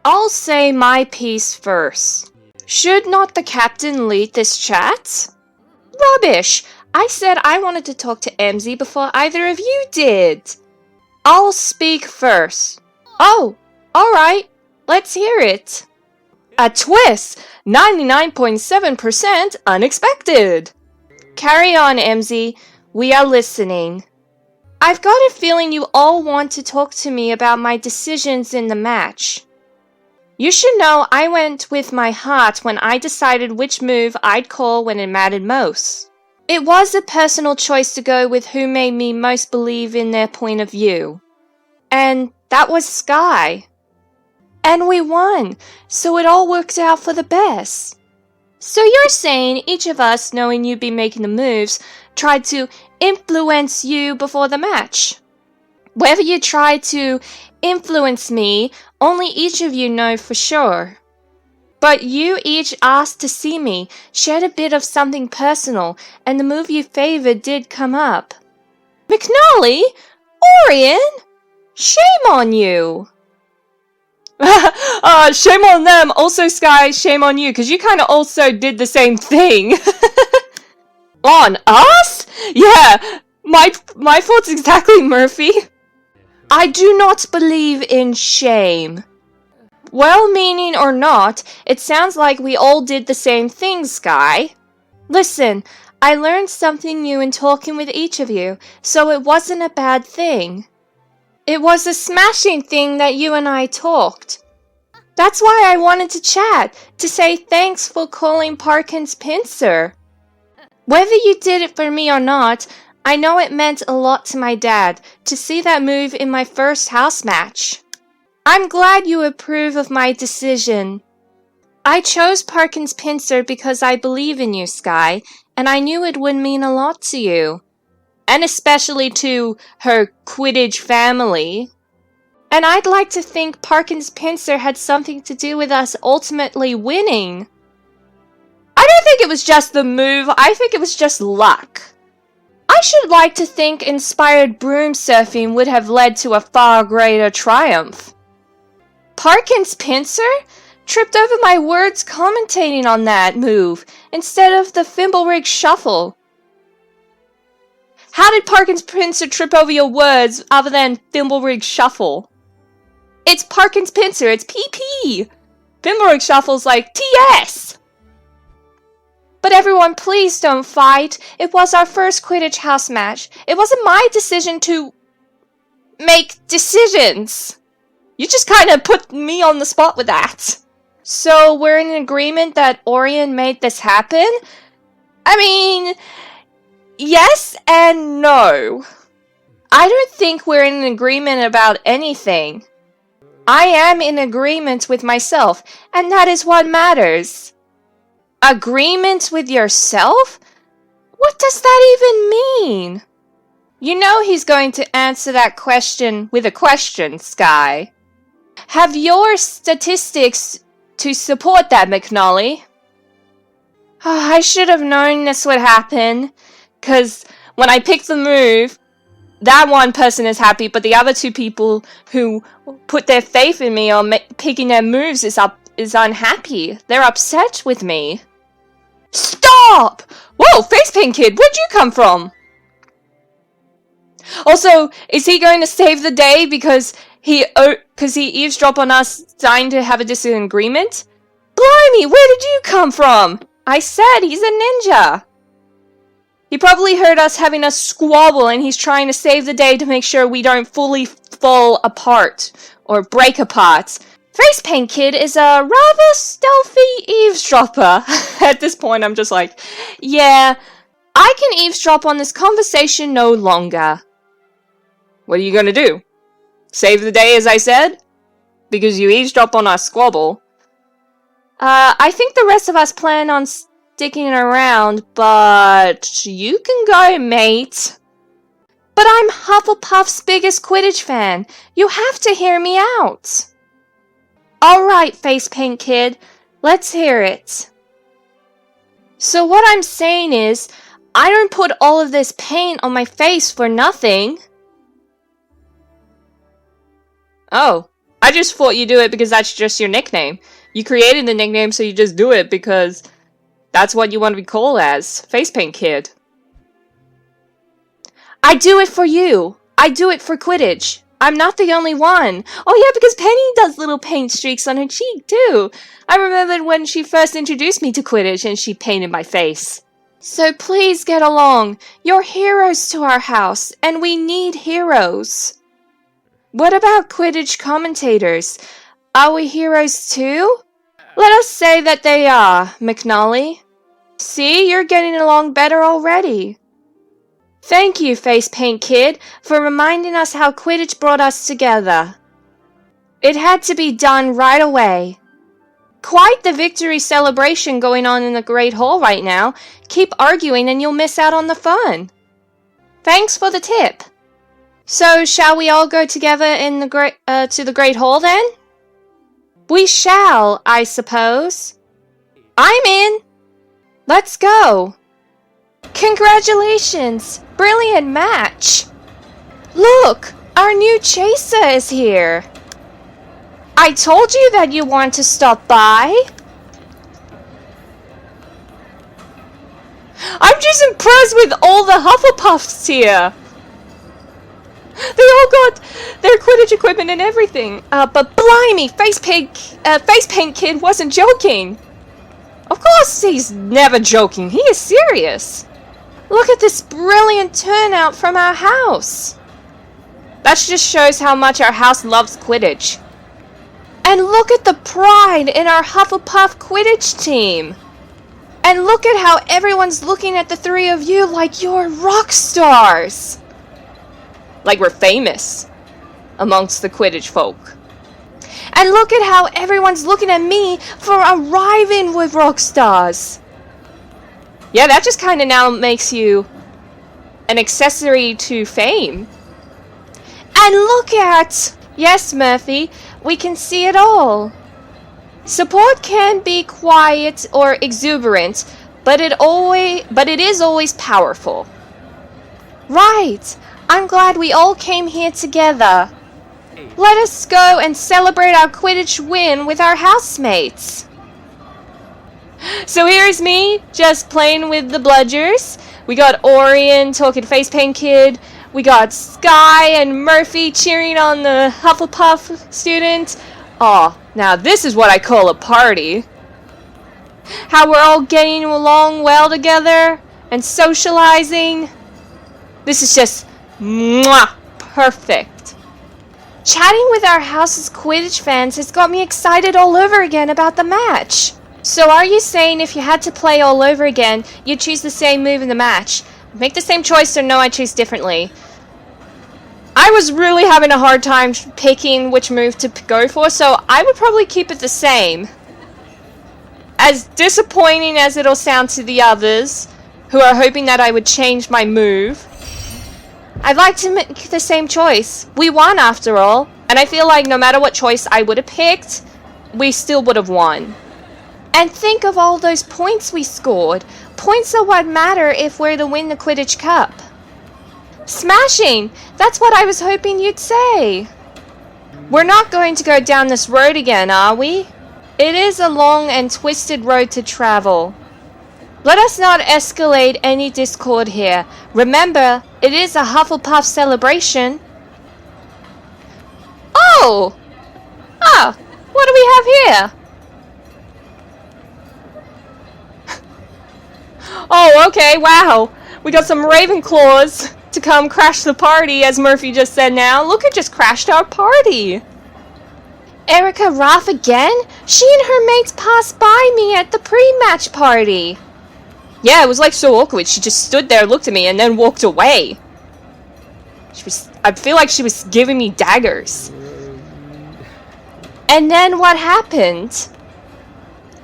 I'll say my piece first. Should not the captain lead this chat? Rubbish! I said I wanted to talk to Emmzy before either of you did. I'll speak first. Oh, alright. Let's hear it. A twist! 99.7% unexpected! Carry on, Emmzy. We are listening. I've got a feeling you all want to talk to me about my decisions in the match. You should know I went with my heart when I decided which move I'd call when it mattered most. It was a personal choice to go with who made me most believe in their point of view. And that was Sky. And we won, so it all worked out for the best. So you're saying each of us, knowing you'd be making the moves, tried to influence you before the match? Whether you tried to influence me, only each of you know for sure. But you each asked to see me, shared a bit of something personal, and the move you favored did come up. McNally? Orion? Shame on you! Shame on them. Also, Sky, shame on you, because you kind of also did the same thing. On us? Yeah, my fault's exactly, Murphy. I do not believe in shame. Well-meaning or not, it sounds like we all did the same thing, Sky. Listen, I learned something new in talking with each of you, so it wasn't a bad thing. It was a smashing thing that you and I talked. That's why I wanted to chat, to say thanks for calling Parkin's pincer. Whether you did it for me or not, I know it meant a lot to my dad to see that move in my first house match. I'm glad you approve of my decision. I chose Parkin's pincer because I believe in you, Sky, and I knew it would mean a lot to you. And especially to her Quidditch family. And I'd like to think Parkin's pincer had something to do with us ultimately winning. I don't think it was just the move, I think it was just luck. I should like to think inspired broom surfing would have led to a far greater triumph. Parkin's pincer tripped over my words commentating on that move instead of the Thimblerig shuffle. How did Parkin's pincer trip over your words other than Thimblerig shuffle? It's Parkin's pincer, it's PP! Thimblerig shuffle's like TS! But everyone, please don't fight. It was our first Quidditch house match. It wasn't my decision to make decisions. You just kind of put me on the spot with that. So we're in agreement that Orion made this happen? I mean, yes and no. I don't think we're in agreement about anything. I am in agreement with myself, and that is what matters. Agreement with yourself? What does that even mean? You know he's going to answer that question with a question, Sky. Have your statistics to support that, McNally? I should have known this would happen, because when I picked the move, that one person is happy, but the other two people who put their faith in me on picking their moves is unhappy. They're upset with me. Stop! Whoa, Facepaint Kid, where'd you come from? Also, is he going to save the day because he eavesdropped on us trying to have a disagreement? Blimey, where did you come from? I said he's a ninja. He probably heard us having a squabble and he's trying to save the day to make sure we don't fully fall apart or break apart. Facepaint Kid is a rather stealthy eavesdropper. At this point, I'm just like, yeah, I can eavesdrop on this conversation no longer. What are you gonna do? Save the day, as I said? Because you eavesdrop on our squabble. I think the rest of us plan on sticking around, but you can go, mate. But I'm Hufflepuff's biggest Quidditch fan. You have to hear me out. Alright, Facepaint Kid, let's hear it. So what I'm saying is, I don't put all of this paint on my face for nothing. Oh, I just thought you do it because that's just your nickname. You created the nickname, so you just do it because that's what you want to be called as. Face Paint Kid. I do it for you. I do it for Quidditch. I'm not the only one. Oh yeah, because Penny does little paint streaks on her cheek too. I remembered when she first introduced me to Quidditch and she painted my face. So please get along. You're heroes to our house, and we need heroes. What about Quidditch commentators? Are we heroes too? Let us say that they are, McNally. See, you're getting along better already. Thank you, Face Paint Kid, for reminding us how Quidditch brought us together. It had to be done right away. Quite the victory celebration going on in the Great Hall right now. Keep arguing and you'll miss out on the fun. Thanks for the tip. So, shall we all go together in the to the Great Hall then? We shall, I suppose. I'm in. Let's go. Congratulations! Brilliant match! Look! Our new chaser is here! I told you that you want to stop by! I'm just impressed with all the Hufflepuffs here! They all got their Quidditch equipment and everything! But blimey! Face Paint Kid wasn't joking! Of course he's never joking, he is serious! Look at this brilliant turnout from our house! That just shows how much our house loves Quidditch. And look at the pride in our Hufflepuff Quidditch team! And look at how everyone's looking at the three of you like you're rock stars! Like we're famous amongst the Quidditch folk. And look at how everyone's looking at me for arriving with rock stars! Yeah, that just kind of now makes you an accessory to fame. And look at... Yes, Murphy, we can see it all. Support can be quiet or exuberant, but it is always powerful. Right, I'm glad we all came here together. Let us go and celebrate our Quidditch win with our housemates. So here's me, just playing with the bludgers. We got Orion talking Face Paint Kid. We got Sky and Murphy cheering on the Hufflepuff student. Oh, now this is what I call a party. How we're all getting along well together and socializing. This is just mwah, perfect. Chatting with our house's Quidditch fans has got me excited all over again about the match. So are you saying if you had to play all over again, you'd choose the same move in the match? Make the same choice or no, I choose differently? I was really having a hard time picking which move to go for, so I would probably keep it the same. As disappointing as it'll sound to the others, who are hoping that I would change my move, I'd like to make the same choice. We won after all, and I feel like no matter what choice I would have picked, we still would have won. And think of all those points we scored. Points are what matter if we're to win the Quidditch Cup. Smashing! That's what I was hoping you'd say. We're not going to go down this road again, are we? It is a long and twisted road to travel. Let us not escalate any discord here. Remember, it is a Hufflepuff celebration. Oh! Ah, what do we have here? Oh, okay, wow. We got some Ravenclaws to come crash the party, as Murphy just said now. Look, it just crashed our party. Erica Roth again? She and her mates passed by me at the pre-match party. Yeah, it was like so awkward. She just stood there, looked at me, and then walked away. I feel like she was giving me daggers. And then what happened?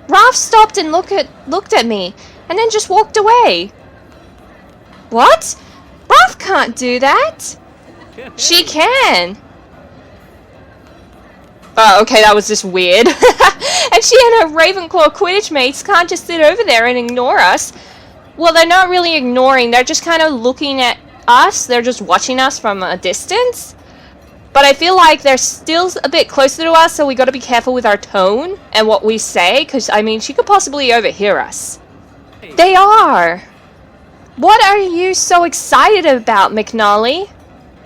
Raph stopped and looked at me, and then just walked away. What? Raph can't do that. She can. Oh, okay, that was just weird. And she and her Ravenclaw Quidditch mates can't just sit over there and ignore us. Well, they're not really ignoring, they're just kind of looking at us. They're just watching us from a distance. But I feel like they're still a bit closer to us, so we gotta be careful with our tone and what we say, because, I mean, she could possibly overhear us. They are! What are you so excited about, McNally?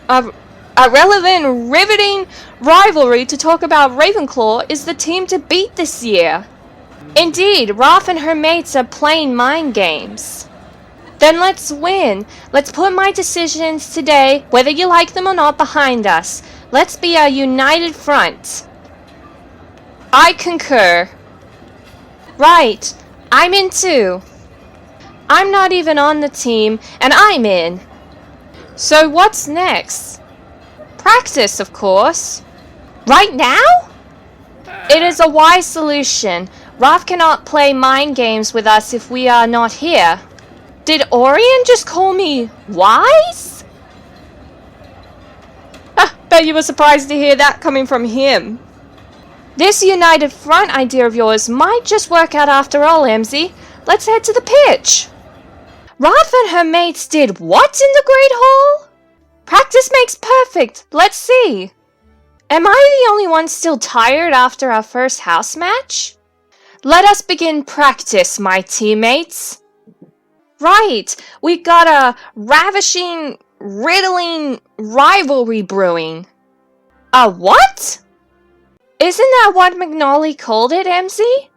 A relevant, riveting rivalry to talk about Ravenclaw is the team to beat this year. Indeed, Raph and her mates are playing mind games. Then let's win. Let's put my decisions today, whether you like them or not, behind us. Let's be a united front. I concur. Right, I'm in too. I'm not even on the team, and I'm in. So what's next? Practice, of course. Right now? It is a wise solution. Raph cannot play mind games with us if we are not here. Did Orion just call me wise? Bet you were surprised to hear that coming from him. This united front idea of yours might just work out after all, Emmzy. Let's head to the pitch. Raph and her mates did what in the Great Hall? Practice makes perfect. Let's see. Am I the only one still tired after our first house match? Let us begin practice, my teammates. Right, we got a ravishing, riddling rivalry brewing. A what? Isn't that what McNally called it, Emmzy?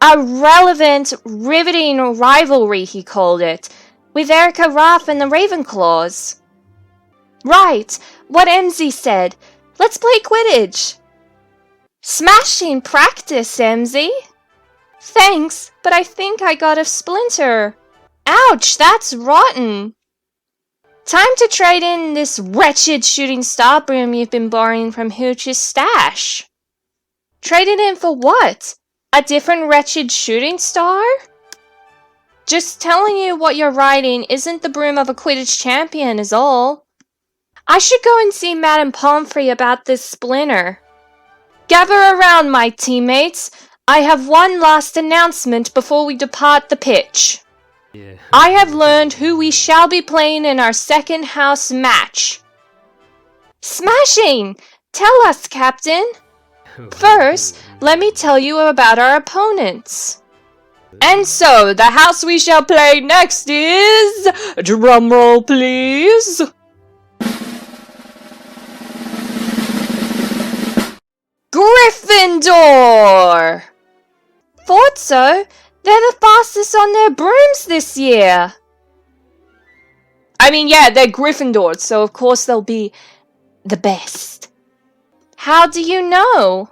A relevant, riveting rivalry, he called it, with Erica, Raph, and the Ravenclaws. Right, what Emmzy said. Let's play Quidditch. Smashing practice, Emmzy. Thanks, but I think I got a splinter. Ouch, that's rotten. Time to trade in this wretched shooting star broom you've been borrowing from Hooch's stash. Trade it in for what? A different wretched shooting star? Just telling you what you're riding isn't the broom of a Quidditch champion is all. I should go and see Madame Pomfrey about this splinter. Gather around, my teammates. I have one last announcement before we depart the pitch. Yeah. I have learned who we shall be playing in our second house match. Smashing! Tell us, Captain. First, let me tell you about our opponents. And so, the house we shall play next is... Drumroll, please. Gryffindor! Thought so. They're the fastest on their brooms this year. I mean, yeah, they're Gryffindor, so of course they'll be the best. How do you know?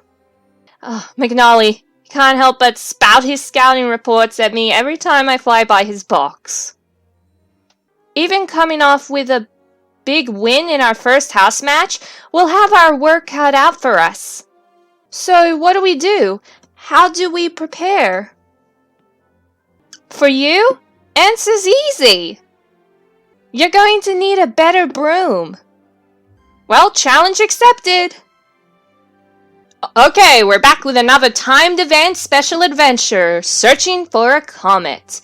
Oh, McNally can't help but spout his scouting reports at me every time I fly by his box. Even coming off with a big win in our first house match, we'll have our work cut out for us. So what do? How do we prepare? For you? Answer's easy. You're going to need a better broom. Well, challenge accepted. Okay, we're back with another timed event special adventure, searching for a comet.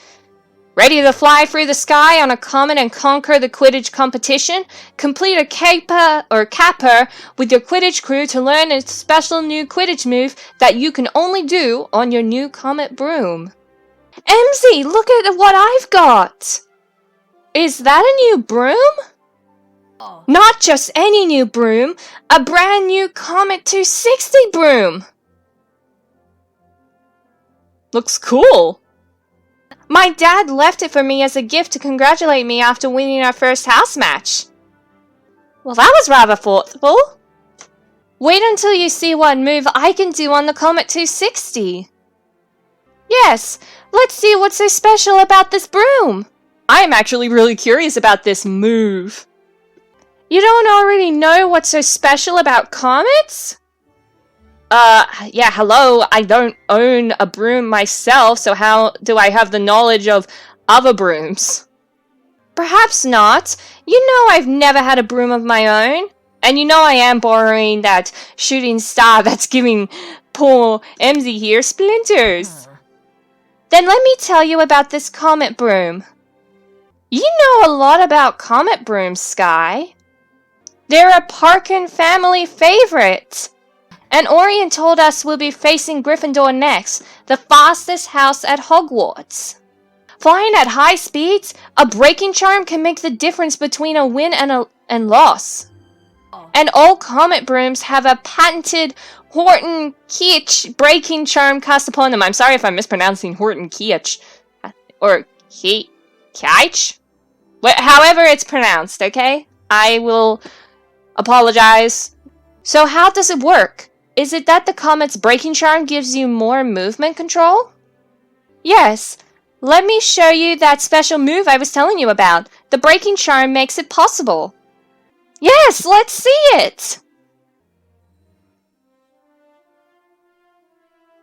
Ready to fly through the sky on a comet and conquer the Quidditch competition? Complete a capper with your Quidditch crew to learn a special new Quidditch move that you can only do on your new Comet broom. Emmzy, look at what I've got! Is that a new broom? Oh. Not just any new broom, a brand new Comet 260 broom! Looks cool! My dad left it for me as a gift to congratulate me after winning our first house match. Well, that was rather thoughtful. Wait until you see what move I can do on the Comet 260. Yes, let's see what's so special about this broom. I am actually really curious about this move. You don't already know what's so special about comets? Yeah, hello, I don't own a broom myself, so how do I have the knowledge of other brooms? Perhaps not. You know I've never had a broom of my own. And you know I am borrowing that shooting star that's giving poor Emmzy here splinters. Then let me tell you about this comet broom. You know a lot about comet brooms, Sky. They're a Parkin family favorite. And Orion told us we'll be facing Gryffindor next, the fastest house at Hogwarts. Flying at high speeds, a breaking charm can make the difference between a win and loss. And all Comet brooms have a patented Horton Keach breaking charm cast upon them. I'm sorry if I'm mispronouncing Horton Keach. Or Keach? However it's pronounced, okay? I will apologize. So how does it work? Is it that the Comet's breaking charm gives you more movement control? Yes. Let me show you that special move I was telling you about. The breaking charm makes it possible. Yes, let's see it!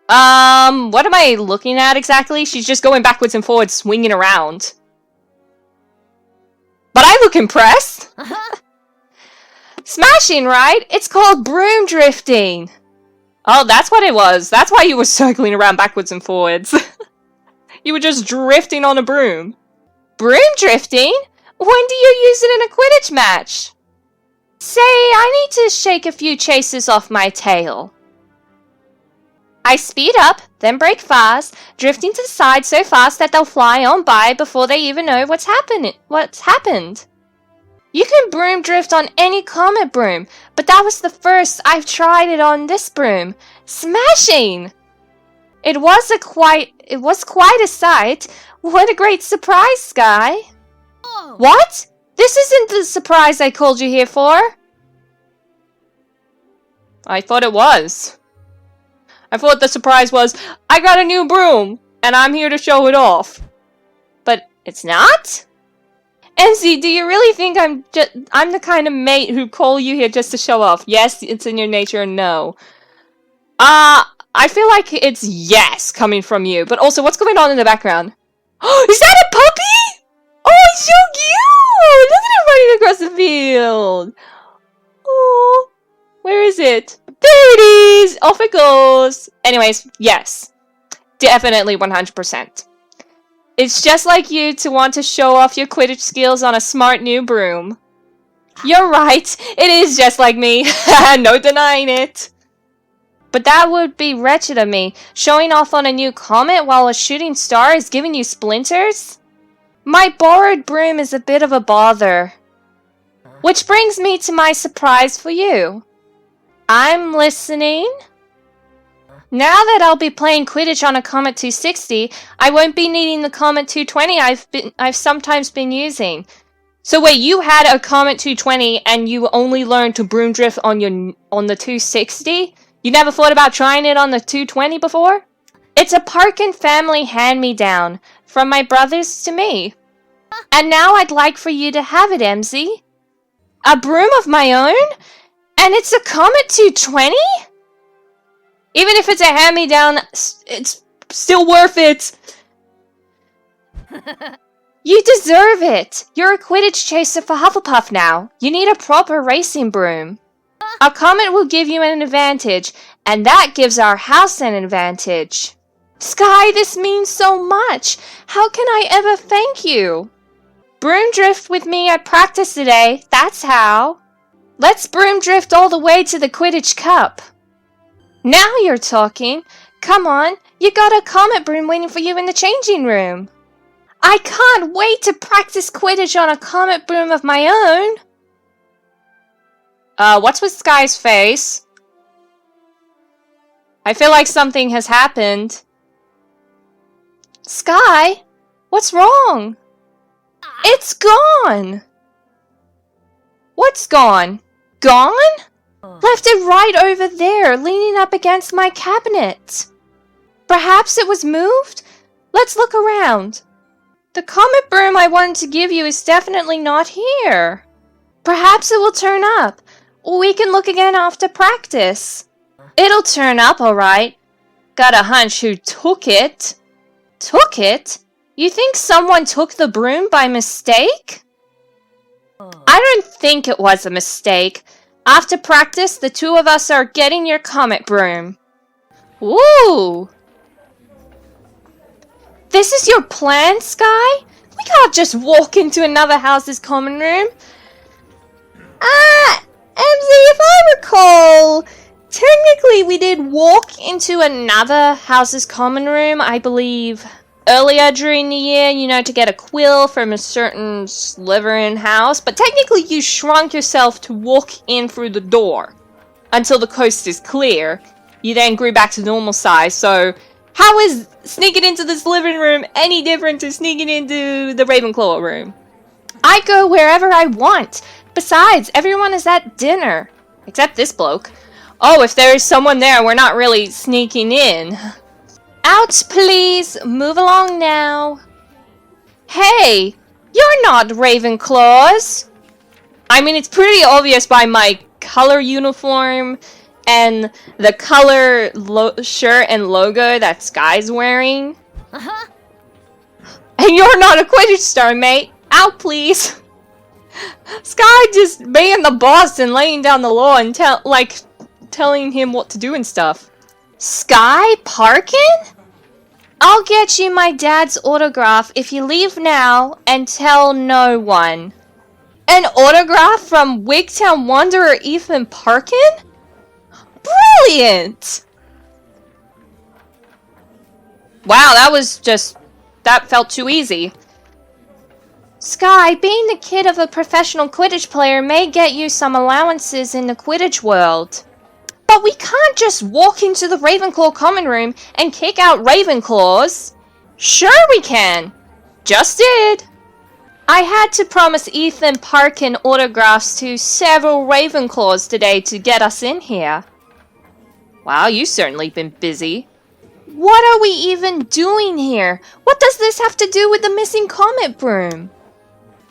What am I looking at exactly? She's just going backwards and forwards, swinging around. But I look impressed! Smashing, right? It's called broom drifting. Oh, that's what it was. That's why you were circling around backwards and forwards. You were just drifting on a broom. Broom drifting? When do you use it in a Quidditch match? Say, I need to shake a few chases off my tail. I speed up, then brake fast, drifting to the side so fast that they'll fly on by before they even know what's happened. You can broom drift on any Comet broom, but that was the first I've tried it on this broom. Smashing! It was quite a sight. What a great surprise, Sky. Oh. What? This isn't the surprise I called you here for. I thought it was. I thought the surprise was, I got a new broom, and I'm here to show it off. But it's not? Emmzy, do you really think I'm the kind of mate who call you here just to show off? Yes, it's in your nature, and no. I feel like it's yes coming from you, but also what's going on in the background? Is that a puppy? Oh, it's so cute! Look at it running across the field. Oh, where is it? There it is! Off it goes! Anyways, yes. Definitely 100%. It's just like you to want to show off your Quidditch skills on a smart new broom. You're right, it is just like me. No denying it. But that would be wretched of me, showing off on a new Comet while a shooting star is giving you splinters? My borrowed broom is a bit of a bother. Which brings me to my surprise for you. I'm listening. Now that I'll be playing Quidditch on a Comet 260, I won't be needing the Comet 220 I've sometimes been using. So wait, you had a Comet 220 and you only learned to broom drift on the 260? You never thought about trying it on the 220 before? It's a Parkin family hand-me-down, from my brothers to me. And now I'd like for you to have it, Emmzy. A broom of my own? And it's a Comet 220? Even if it's a hand-me-down, it's still worth it. You deserve it. You're a Quidditch chaser for Hufflepuff now. You need a proper racing broom. A Comet will give you an advantage, and that gives our house an advantage. Sky, this means so much. How can I ever thank you? Broom drift with me at practice today, that's how. Let's broom drift all the way to the Quidditch Cup. Now you're talking. Come on, you got a Comet broom waiting for you in the changing room. I can't wait to practice Quidditch on a Comet broom of my own. What's with Sky's face? I feel like something has happened. Sky? What's wrong? It's gone! What's gone? Gone? Left it right over there, leaning up against my cabinet. Perhaps it was moved? Let's look around. The Comet broom I wanted to give you is definitely not here. Perhaps it will turn up. We can look again after practice. It'll turn up, alright. Got a hunch who took it. Took it? You think someone took the broom by mistake? I don't think it was a mistake. After practice, the two of us are getting your Comet broom. Ooh! This is your plan, Sky? We can't just walk into another house's common room. if I recall, technically we did walk into another house's common room, I believe, earlier during the year, you know, to get a quill from a certain Slytherin house, but technically you shrunk yourself to walk in through the door until the coast is clear. You then grew back to normal size, so how is sneaking into this living room any different to sneaking into the Ravenclaw room? I go wherever I want. Besides, everyone is at dinner. Except this bloke. Oh, if there is someone there, we're not really sneaking in. Out, please. Move along now. Hey, you're not Ravenclaws. I mean, it's pretty obvious by my color uniform and the color shirt and logo that Sky's wearing. Uh-huh. And you're not a Quidditch star, mate. Out, please. Sky just being the boss and laying down the law and telling him what to do and stuff. Sky Parkin? I'll get you my dad's autograph if you leave now and tell no one. An autograph from Wigtown Wanderer Ethan Parkin? Brilliant! Wow, that felt too easy. Sky, being the kid of a professional Quidditch player may get you some allowances in the Quidditch world. But we can't just walk into the Ravenclaw common room and kick out Ravenclaws. Sure we can. Just did. I had to promise Ethan Parkin autographs to several Ravenclaws today to get us in here. Wow, you've certainly been busy. What are we even doing here? What does this have to do with the missing Comet broom?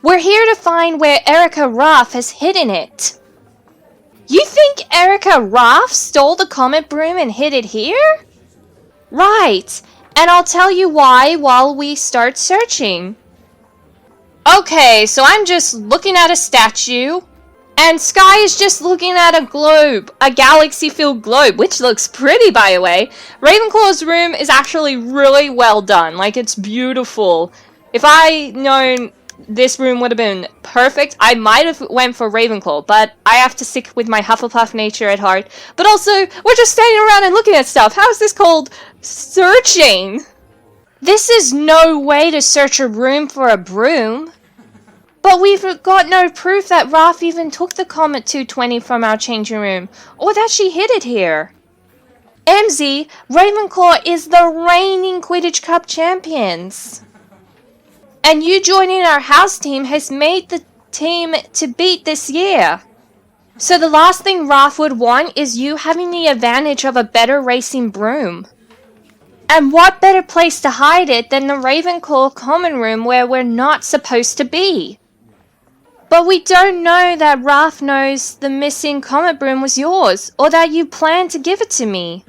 We're here to find where Erica Ruff has hidden it. You think Erica Ruff stole the Comet broom and hid it here? Right, and I'll tell you why while we start searching. Okay, so I'm just looking at a statue, and Sky is just looking at a globe, a galaxy-filled globe, which looks pretty, by the way. Ravenclaw's room is actually really well done, like it's beautiful. If I known this room would have been perfect, I might have went for Ravenclaw, but I have to stick with my Hufflepuff nature at heart. But also, we're just standing around and looking at stuff. How is this called searching? This is no way to search a room for a broom. But we've got no proof that Raph even took the Comet 220 from our changing room, or that she hid it here. Emmzy, Ravenclaw is the reigning Quidditch Cup champions. And you joining our house team has made the team to beat this year. So the last thing Raph would want is you having the advantage of a better racing broom. And what better place to hide it than the Ravenclaw common room where we're not supposed to be? But we don't know that Raph knows the missing Comet broom was yours, or that you plan to give it to me.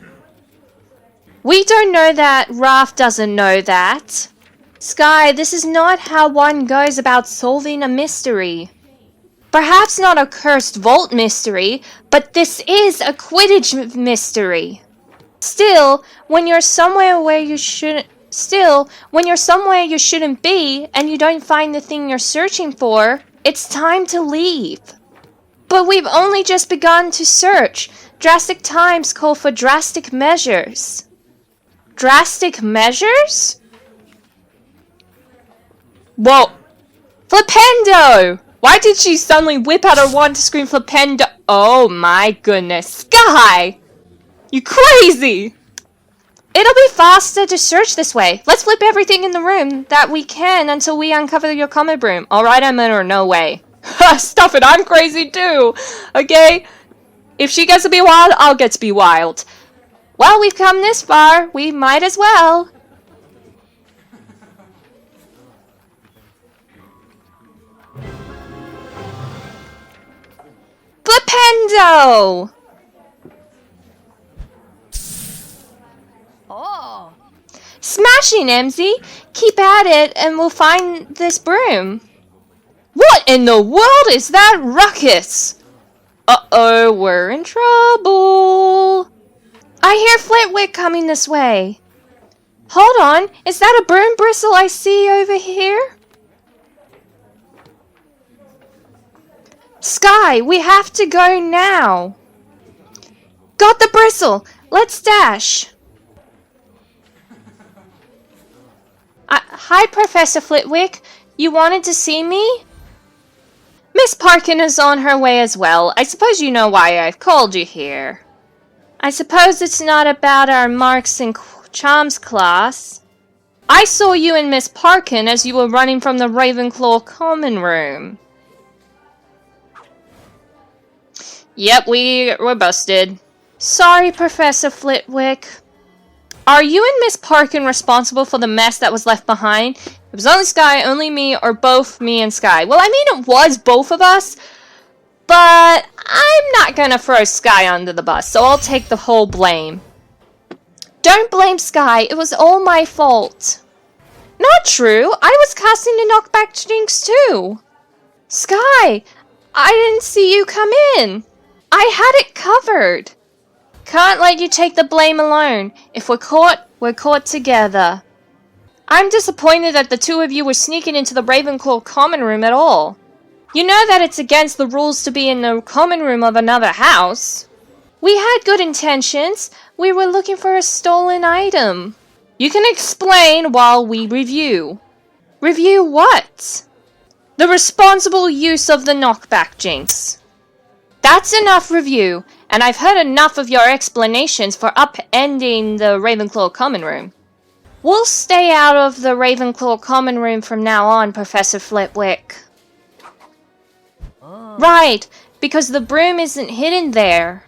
We don't know that Raph doesn't know that. Sky, this is not how one goes about solving a mystery. Perhaps not a cursed vault mystery, but this is a Quidditch mystery. Still, when you're somewhere you shouldn't be and you don't find the thing you're searching for, it's time to leave. But we've only just begun to search. Drastic times call for drastic measures. Drastic measures? Whoa! Flipendo! Why did she suddenly whip out her wand to scream Flipendo? Oh my goodness. Sky! You crazy! It'll be faster to search this way. Let's flip everything in the room that we can until we uncover your Comet broom. Alright, Emma, or no way. Stuff it, I'm crazy too! Okay? If she gets to be wild, I'll get to be wild. Well, we've come this far. We might as well. Flipendo! Oh. Smashing, Emmzy! Keep at it and we'll find this broom. What in the world is that ruckus? Uh-oh, we're in trouble. I hear Flitwick coming this way. Hold on, is that a broom bristle I see over here? Sky, we have to go now. Got the bristle. Let's dash. Hi, Professor Flitwick. You wanted to see me? Miss Parkin is on her way as well. I suppose you know why I've called you here. I suppose it's not about our marks and charms class. I saw you and Miss Parkin as you were running from the Ravenclaw common room. Yep, we were busted. Sorry, Professor Flitwick. Are you and Miss Parkin responsible for the mess that was left behind? It was only Sky, only me, or both me and Sky. Well, I mean, it was both of us, but I'm not gonna throw Sky under the bus, so I'll take the whole blame. Don't blame Sky, it was all my fault. Not true, I was casting the knockback jinx too. Sky, I didn't see you come in. I had it covered. Can't let you take the blame alone. If we're caught together. I'm disappointed that the two of you were sneaking into the Ravenclaw common room at all. You know that it's against the rules to be in the common room of another house. We had good intentions. We were looking for a stolen item. You can explain while we review. Review what? The responsible use of the knockback jinx. That's enough review, and I've heard enough of your explanations for upending the Ravenclaw common room. We'll stay out of the Ravenclaw common room from now on, Professor Flitwick. Right, because the broom isn't hidden there.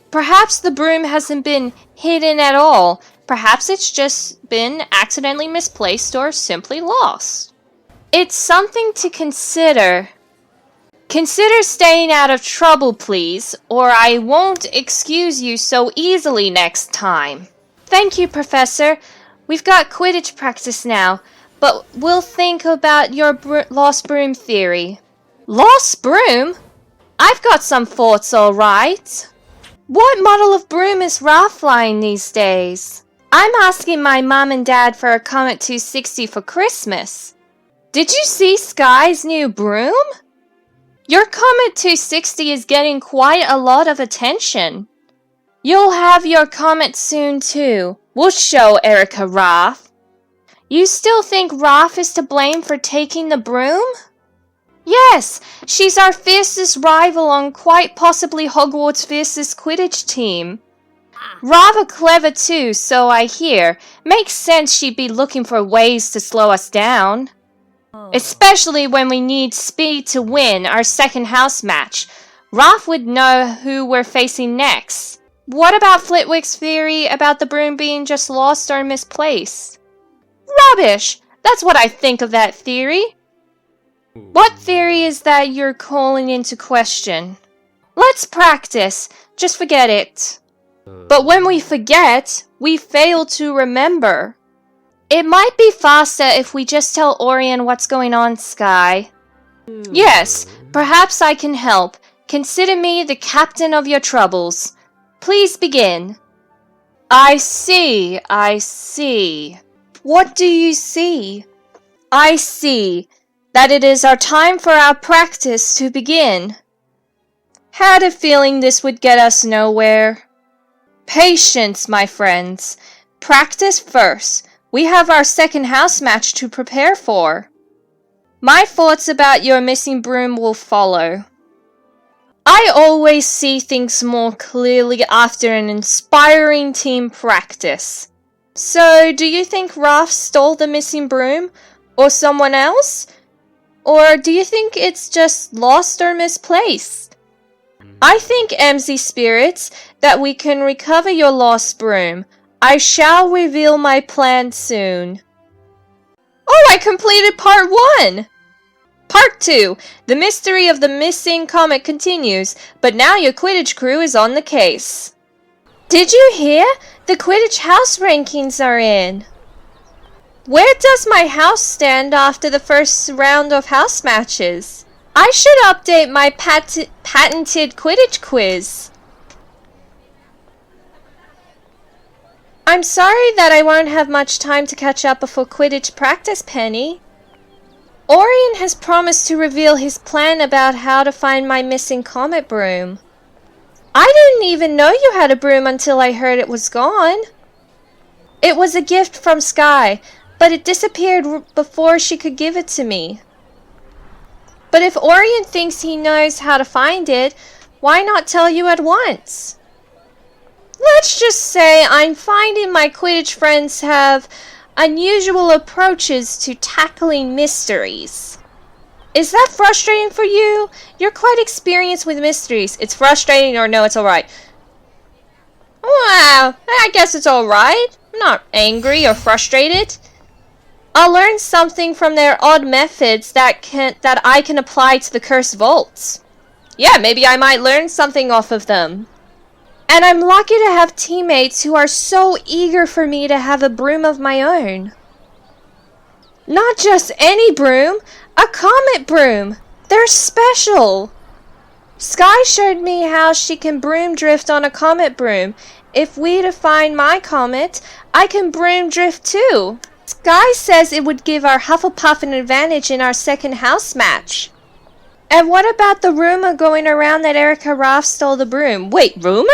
Perhaps the broom hasn't been hidden at all. Perhaps it's just been accidentally misplaced or simply lost. It's something to consider. Consider staying out of trouble, please, or I won't excuse you so easily next time. Thank you, Professor. We've got Quidditch practice now, but we'll think about your lost broom theory. Lost broom? I've got some thoughts, all right. What model of broom is Ralph flying these days? I'm asking my mom and dad for a Comet 260 for Christmas. Did you see Sky's new broom? Your Comet 260 is getting quite a lot of attention. You'll have your Comet soon too. We'll show Erica Raph. You still think Raph is to blame for taking the broom? Yes, she's our fiercest rival on quite possibly Hogwarts' fiercest Quidditch team. Rather clever too, so I hear. Makes sense she'd be looking for ways to slow us down. Especially when we need speed to win our second house match. Raph would know who we're facing next. What about Flitwick's theory about the broom being just lost or misplaced? Rubbish! That's what I think of that theory. What theory is that you're calling into question? Let's practice. Just forget it. But when we forget, we fail to remember. It might be faster if we just tell Orion what's going on, Sky. Yes, perhaps I can help. Consider me the captain of your troubles. Please begin. I see. What do you see? I see that it is our time for our practice to begin. Had a feeling this would get us nowhere. Patience, my friends. Practice first. We have our second house match to prepare for. My thoughts about your missing broom will follow. I always see things more clearly after an inspiring team practice. So, do you think Raph stole the missing broom? Or someone else? Or do you think it's just lost or misplaced? I think, Emmzy Spirits, that we can recover your lost broom. I shall reveal my plan soon. Oh, I completed part 1! Part 2. The mystery of the missing comet continues, but now your Quidditch crew is on the case. Did you hear? The Quidditch house rankings are in. Where does my house stand after the first round of house matches? I should update my patented Quidditch quiz. I'm sorry that I won't have much time to catch up before Quidditch practice, Penny. Orion has promised to reveal his plan about how to find my missing Comet broom. I didn't even know you had a broom until I heard it was gone. It was a gift from Sky, but it disappeared before she could give it to me. But if Orion thinks he knows how to find it, why not tell you at once? Let's just say I'm finding my Quidditch friends have unusual approaches to tackling mysteries. Is that frustrating for you? You're quite experienced with mysteries. It's frustrating or no, it's alright. Well, I guess it's alright. I'm not angry or frustrated. I'll learn something from their odd methods that I can apply to the cursed vaults. Yeah, maybe I might learn something off of them. And I'm lucky to have teammates who are so eager for me to have a broom of my own. Not just any broom, a Comet broom. They're special. Sky showed me how she can broom drift on a Comet broom. If we define my Comet, I can broom drift too. Sky says it would give our Hufflepuff an advantage in our second house match. And what about the rumor going around that Erica Roth stole the broom? Wait, rumor?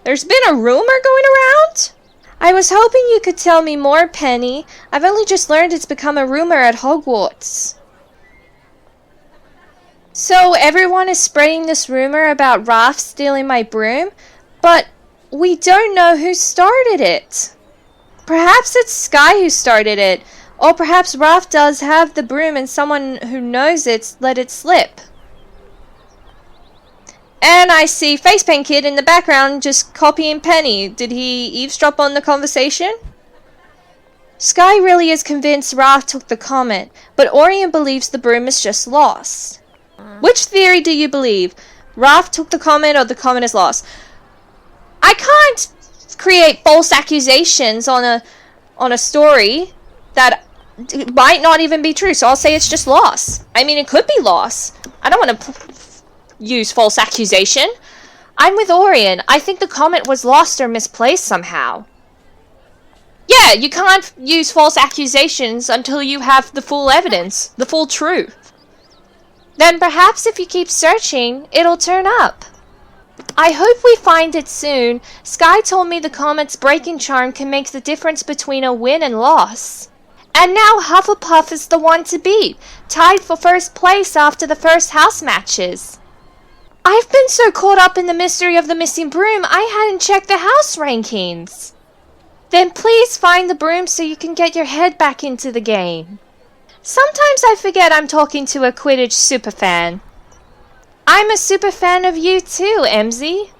There's been a rumor going around? I was hoping you could tell me more, Penny. I've only just learned it's become a rumor at Hogwarts. So everyone is spreading this rumor about Roth stealing my broom, but we don't know who started it. Perhaps it's Sky who started it, or perhaps Roth does have the broom and someone who knows it let it slip. And I see Facepaint Kid in the background just copying Penny. Did he eavesdrop on the conversation? Sky really is convinced Roth took the Comet, but Orion believes the broom is just lost. Which theory do you believe? Roth took the Comet or the Comet is lost? I can't create false accusations on a story that might not even be true, so I'll say it's just lost. I mean, it could be lost. I don't want to use false accusation. I'm with Orion. I think the Comet was lost or misplaced somehow. Yeah, you can't use false accusations until you have the full evidence, the full truth. Then perhaps if you keep searching, it'll turn up. I hope we find it soon. Sky told me the Comet's breaking charm can make the difference between a win and loss. And now Hufflepuff is the one to beat, tied for first place after the first house matches. I've been so caught up in the mystery of the missing broom, I hadn't checked the house rankings. Then please find the broom so you can get your head back into the game. Sometimes I forget I'm talking to a Quidditch superfan. I'm a superfan of you too, Emmzy.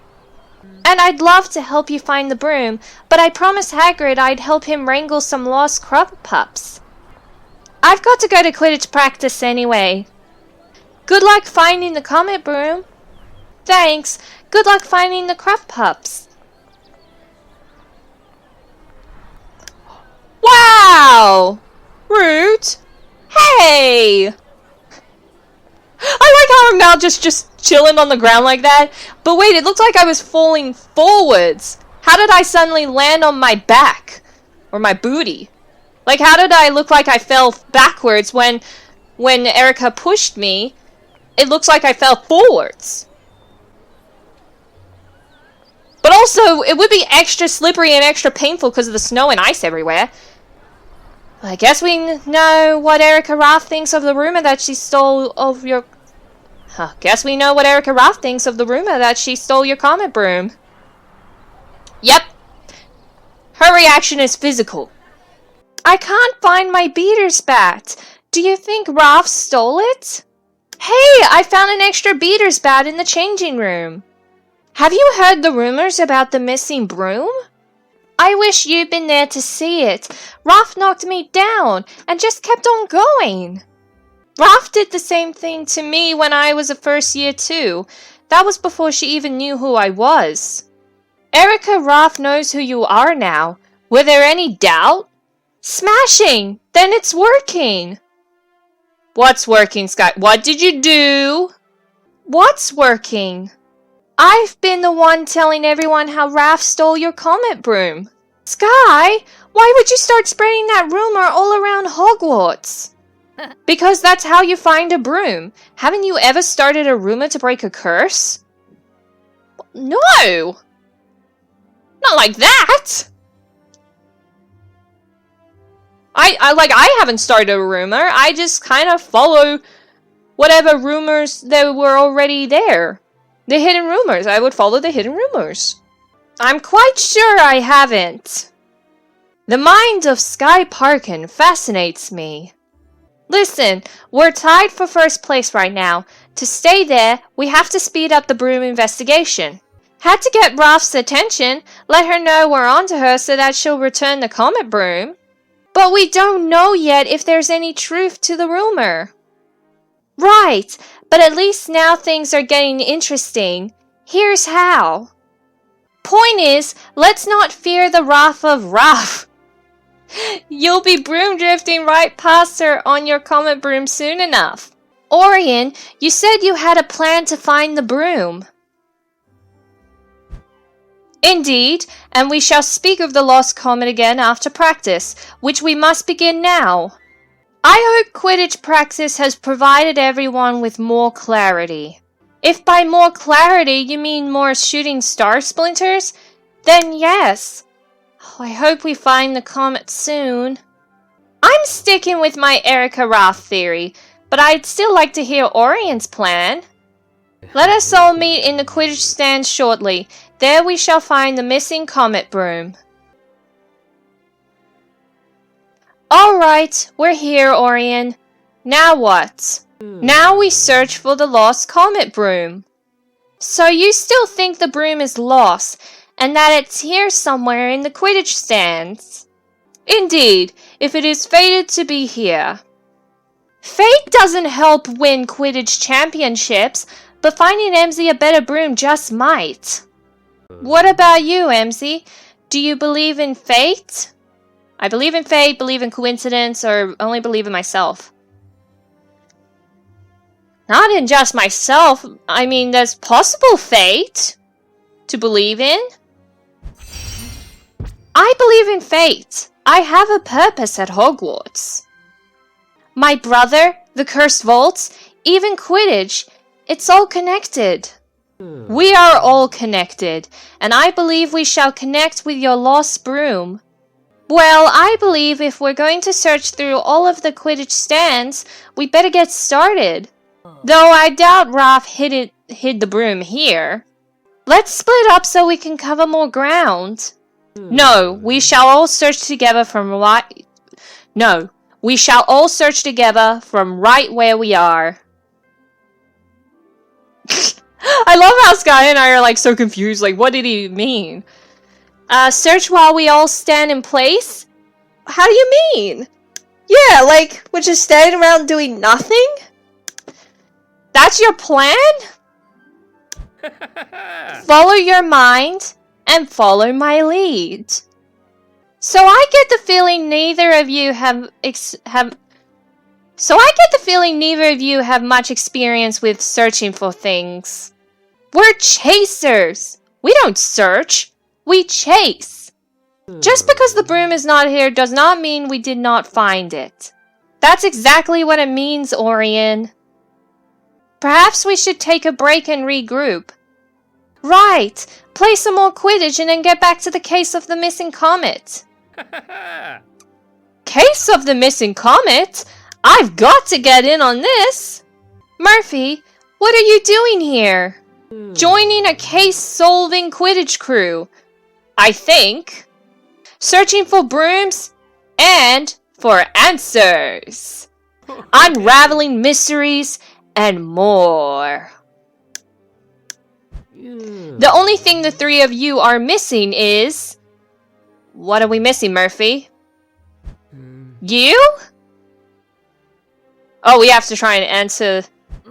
And I'd love to help you find the broom, but I promised Hagrid I'd help him wrangle some lost pups. I've got to go to Quidditch practice anyway. Good luck finding the Comet broom. Thanks. Good luck finding the pups. Wow! Rude. Hey! I like how I'm now just chilling on the ground like that. But wait, it looked like I was falling forwards. How did I suddenly land on my back? Or my booty? Like, how did I look like I fell backwards when Erica pushed me? It looks like I fell forwards. But also, it would be extra slippery and extra painful because of the snow and ice everywhere. I guess we know what Erica Roth thinks of the rumor that she stole of your... Guess we know what Erica Roth thinks of the rumor that she stole your Comet broom. Yep. Her reaction is physical. I can't find my beater's bat. Do you think Roth stole it? Hey, I found an extra beater's bat in the changing room. Have you heard the rumors about the missing broom? I wish you'd been there to see it. Roth knocked me down and just kept on going. Roth did the same thing to me when I was a first year too. That was before she even knew who I was. Erica Roth knows who you are now. Were there any doubt? Smashing! Then it's working! What's working, Sky? What did you do? What's working? I've been the one telling everyone how Raph stole your Comet broom. Sky, why would you start spreading that rumor all around Hogwarts? Because that's how you find a broom. Haven't you ever started a rumor to break a curse? No! Not like that! I haven't started a rumor. I just kind of follow whatever rumors that were already there. The hidden rumors. I would follow the hidden rumors. I'm quite sure I haven't. The mind of Sky Parkin fascinates me. Listen, we're tied for first place right now. To stay there, we have to speed up the broom investigation. Had to get Raph's attention, let her know we're onto her so that she'll return the Comet broom. But we don't know yet if there's any truth to the rumor. Right, but at least now things are getting interesting. Here's how. Point is, let's not fear the wrath of Raph. You'll be broom drifting right past her on your Comet broom soon enough. Orion, you said you had a plan to find the broom. Indeed, and we shall speak of the lost comet again after practice, which we must begin now. I hope Quidditch practice has provided everyone with more clarity. If by more clarity you mean more shooting star splinters, then yes. I hope we find the comet soon. I'm sticking with my Erica Raph theory, but I'd still like to hear Orion's plan. Let us all meet in the Quidditch stand shortly. There we shall find the missing comet broom. Alright, we're here, Orion. Now what? Now we search for the lost comet broom. So you still think the broom is lost, and that it's here somewhere in the Quidditch stands? Indeed, if it is fated to be here. Fate doesn't help win Quidditch championships, but finding Emmzy a better broom just might. What about you, Emmzy? Do you believe in fate? I believe in fate, believe in coincidence, or only believe in myself. Not in just myself. I mean, there's possible fate to believe in. I believe in fate. I have a purpose at Hogwarts. My brother, the cursed vaults, even Quidditch, it's all connected. We are all connected, and I believe we shall connect with your lost broom. Well, I believe if we're going to search through all of the Quidditch stands, we better get started. Though I doubt Raph hid the broom here. Let's split up so we can cover more ground. No, we shall all search together from right... No, we shall all search together from right where we are. I love how Sky and I are like so confused, like what did he mean? Search while we all stand in place? How do you mean? Yeah, like, we're just standing around doing nothing? That's your plan? Follow your mind and follow my lead. So I get the feeling neither of you have much experience with searching for things. We're chasers. We don't search. We chase. Just because the broom is not here does not mean we did not find it. That's exactly what it means, Orion. Perhaps we should take a break and regroup. Right. Play some more Quidditch and then get back to the case of the missing comet. Case of the missing comet? I've got to get in on this. Murphy, what are you doing here? Joining a case-solving Quidditch crew. I think. Searching for brooms and for answers. Unraveling mysteries and more. The only thing the three of you are missing is... What are we missing, Murphy? You? Oh, we have to try and answer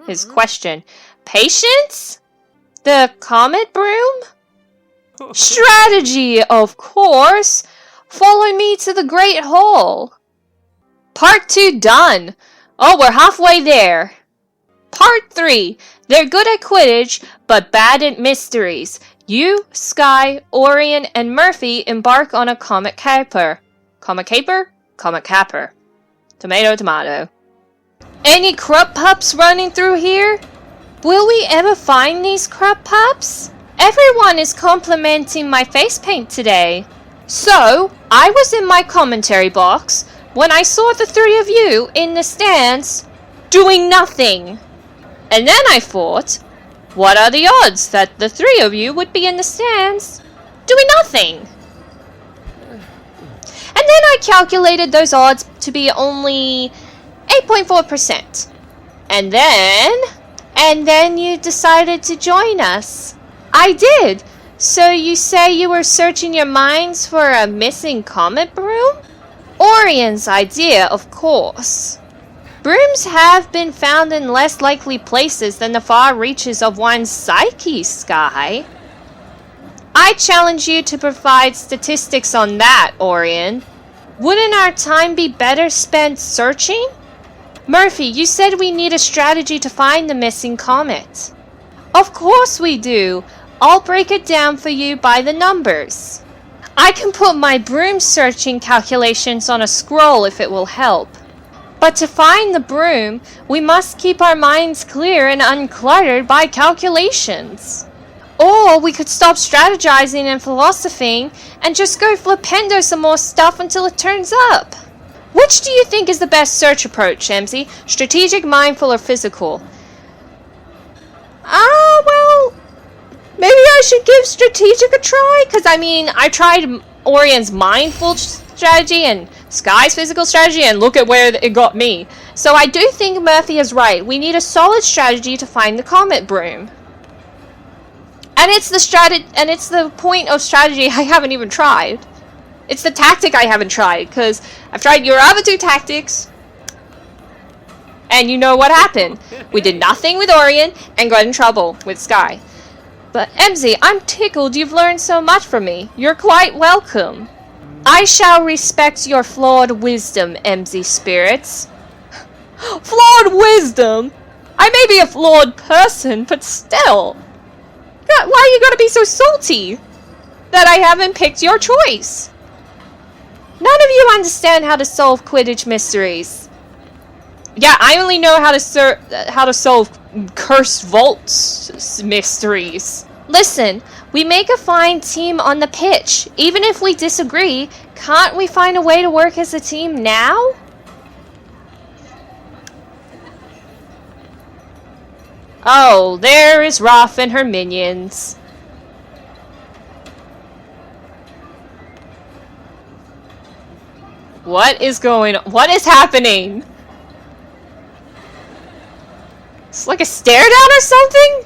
his question. Patience? The comet broom? Strategy, of course! Follow me to the Great Hall. Part 2 done. Oh, we're halfway there. Part 3. They're good at Quidditch, but bad at mysteries. You, Sky, Orion, and Murphy embark on a comet caper. Comet caper? Comet capper. Tomato, tomato. Any crop pups running through here? Will we ever find these crop pups? Everyone is complimenting my face paint today. So, I was in my commentary box when I saw the three of you in the stands doing nothing. And then I thought, what are the odds that the three of you would be in the stands doing nothing? And then I calculated those odds to be only 8.4%. And then you decided to join us. I did. So you say you were searching your minds for a missing Comet broom? Orion's idea, of course. Brooms have been found in less likely places than the far reaches of one's psyche, Sky. I challenge you to provide statistics on that, Orion. Wouldn't our time be better spent searching? Murphy, you said we need a strategy to find the missing comet. Of course we do. I'll break it down for you by the numbers. I can put my broom searching calculations on a scroll if it will help. But to find the broom, we must keep our minds clear and uncluttered by calculations. Or we could stop strategizing and philosophing and just go flipendo some more stuff until it turns up. Which do you think is the best search approach, Emmzy? Strategic, mindful, or physical? Well, maybe I should give strategic a try, because I tried Orion's mindful strategy and Sky's physical strategy, and look at where it got me. So I do think Murphy is right. We need a solid strategy to find the Comet broom. And it's the point of strategy I haven't even tried. It's the tactic I haven't tried, because I've tried your other two tactics, and you know what happened. We did nothing with Orion and got in trouble with Sky. But Emmzy, I'm tickled you've learned so much from me. You're quite welcome. I shall respect your flawed wisdom, Emmzy Spirits. Flawed wisdom? I may be a flawed person, but still. Why you gotta be so salty that I haven't picked your choice? None of you understand how to solve Quidditch mysteries. Yeah, I only know how to solve cursed vaults mysteries. Listen, we make a fine team on the pitch. Even if we disagree, can't we find a way to work as a team now? Oh, there is Raph and her minions. What is going on? What is happening? It's like a stare down or something?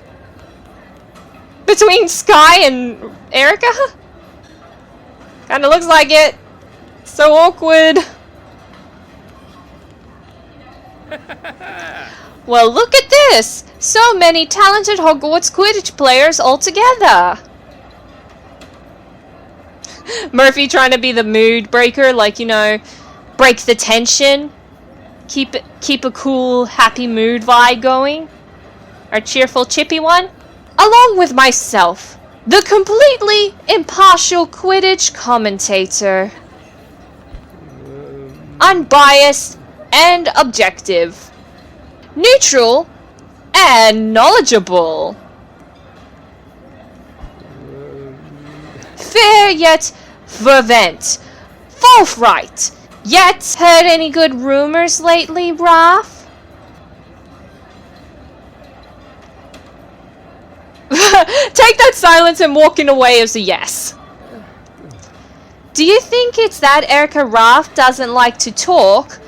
Between Sky and Erica? Kinda looks like it. So awkward. Well, look at this! So many talented Hogwarts Quidditch players all together! Murphy trying to be the mood breaker, like, you know, break the tension. Keep a cool, happy mood vibe going. Our cheerful, chippy one. Along with myself, the completely impartial Quidditch commentator. Unbiased and objective. Neutral and knowledgeable. Fair yet fervent. Forthright. Yet heard any good rumors lately, Raph? Take that silence and walking away as a yes. Do you think it's that Erica Raph doesn't like to talk?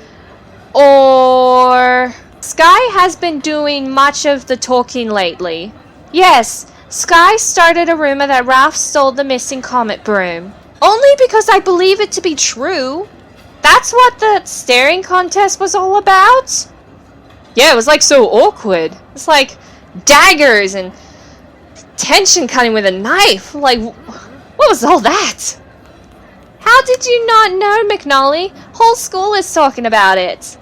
Or Sky has been doing much of the talking lately? Yes, Sky started a rumor that Raph stole the missing Comet broom. Only because I believe it to be true. That's what the staring contest was all about? Yeah, it was like so awkward. It's like daggers and tension cutting with a knife. Like, what was all that? How did you not know, McNally? Whole school is talking about it.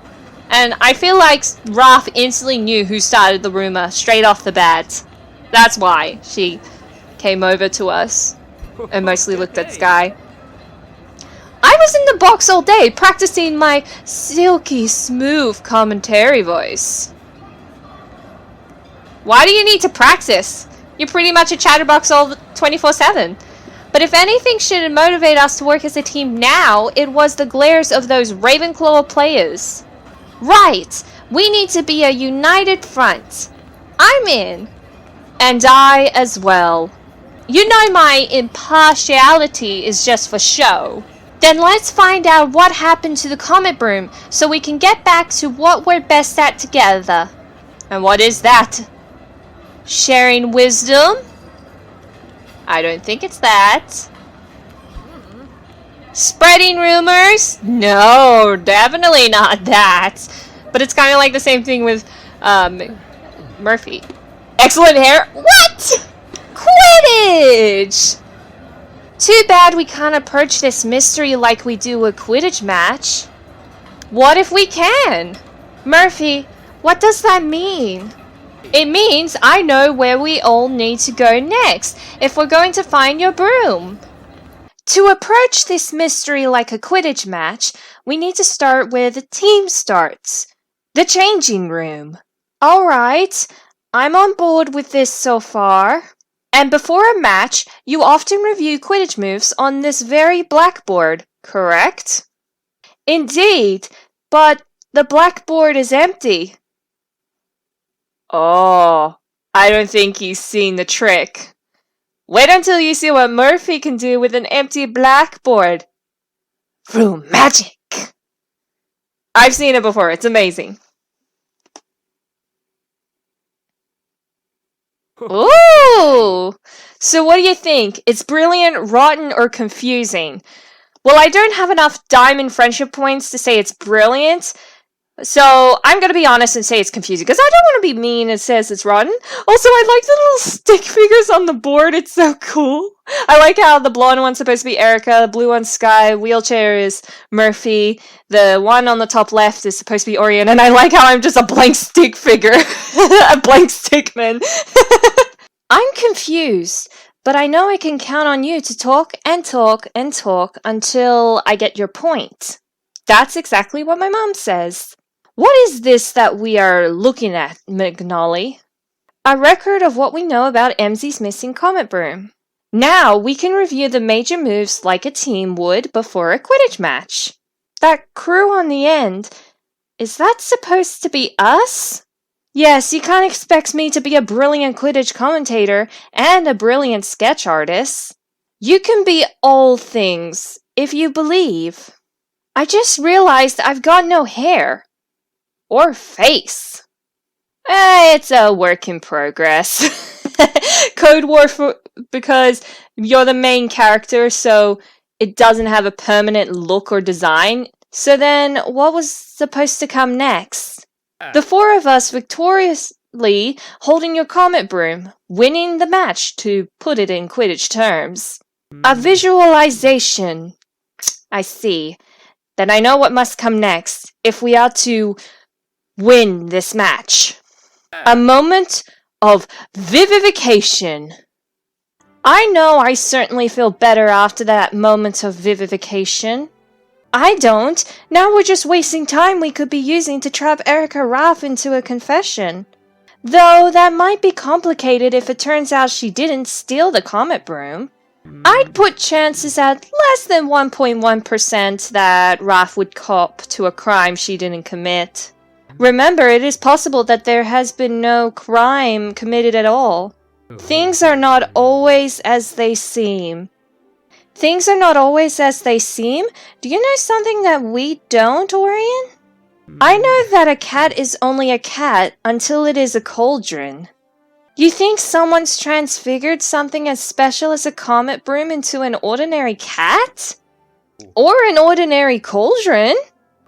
And I feel like Raph instantly knew who started the rumor straight off the bat. That's why she came over to us and mostly looked at Sky. I was in the box all day practicing my silky smooth commentary voice. Why do you need to practice? You're pretty much a chatterbox all 24/7. But if anything should motivate us to work as a team now, it was the glares of those Ravenclaw players. Right! We need to be a united front. I'm in. And I as well. You know my impartiality is just for show. Then let's find out what happened to the Comet Broom so we can get back to what we're best at together. And what is that? Sharing wisdom? I don't think it's that. Spreading rumors? No, definitely not that. But it's kind of like the same thing with Murphy. Excellent hair? What? Quidditch! Too bad we can't approach this mystery like we do a Quidditch match. What if we can? Murphy, what does that mean? It means I know where we all need to go next if we're going to find your broom. To approach this mystery like a Quidditch match, we need to start where the team starts. The changing room. Alright, I'm on board with this so far. And before a match, you often review Quidditch moves on this very blackboard, correct? Indeed, but the blackboard is empty. Oh, I don't think he's seen the trick. Wait until you see what Murphy can do with an empty blackboard. Through magic. I've seen it before, it's amazing. Ooh! So what do you think? It's brilliant, rotten, or confusing? Well, I don't have enough diamond friendship points to say it's brilliant, so I'm gonna be honest and say it's confusing, because I don't want to be mean and says it's rotten. Also, I like the little stick figures on the board, it's so cool. I like how the blonde one's supposed to be Erica, the blue one's Sky, wheelchair is Murphy, the one on the top left is supposed to be Orion, and I like how I'm just a blank stick figure. A blank stickman. I'm confused, but I know I can count on you to talk and talk and talk until I get your point. That's exactly what my mom says. What is this that we are looking at, McNally? A record of what we know about Emmzy's missing Comet Broom. Now we can review the major moves like a team would before a Quidditch match. That crew on the end, is that supposed to be us? Yes, you can't expect me to be a brilliant Quidditch commentator and a brilliant sketch artist. You can be all things, if you believe. I just realized I've got no hair. Or face. It's a work in progress. Code War because you're the main character, so it doesn't have a permanent look or design. So then, what was supposed to come next? The four of us victoriously holding your Comet Broom, winning the match, to put it in Quidditch terms. A visualization. I see. Then I know what must come next, if we are to win this match. A moment of vivification. I know I certainly feel better after that moment of vivification. I don't. Now we're just wasting time we could be using to trap Erica Raff into a confession. Though that might be complicated if it turns out she didn't steal the Comet Broom. I'd put chances at less than 1.1% that Raff would cop to a crime she didn't commit. Remember, it is possible that there has been no crime committed at all. Things are not always as they seem. Things are not always as they seem? Do you know something that we don't, Orion? I know that a cat is only a cat until it is a cauldron. You think someone's transfigured something as special as a Comet Broom into an ordinary cat? Or an ordinary cauldron?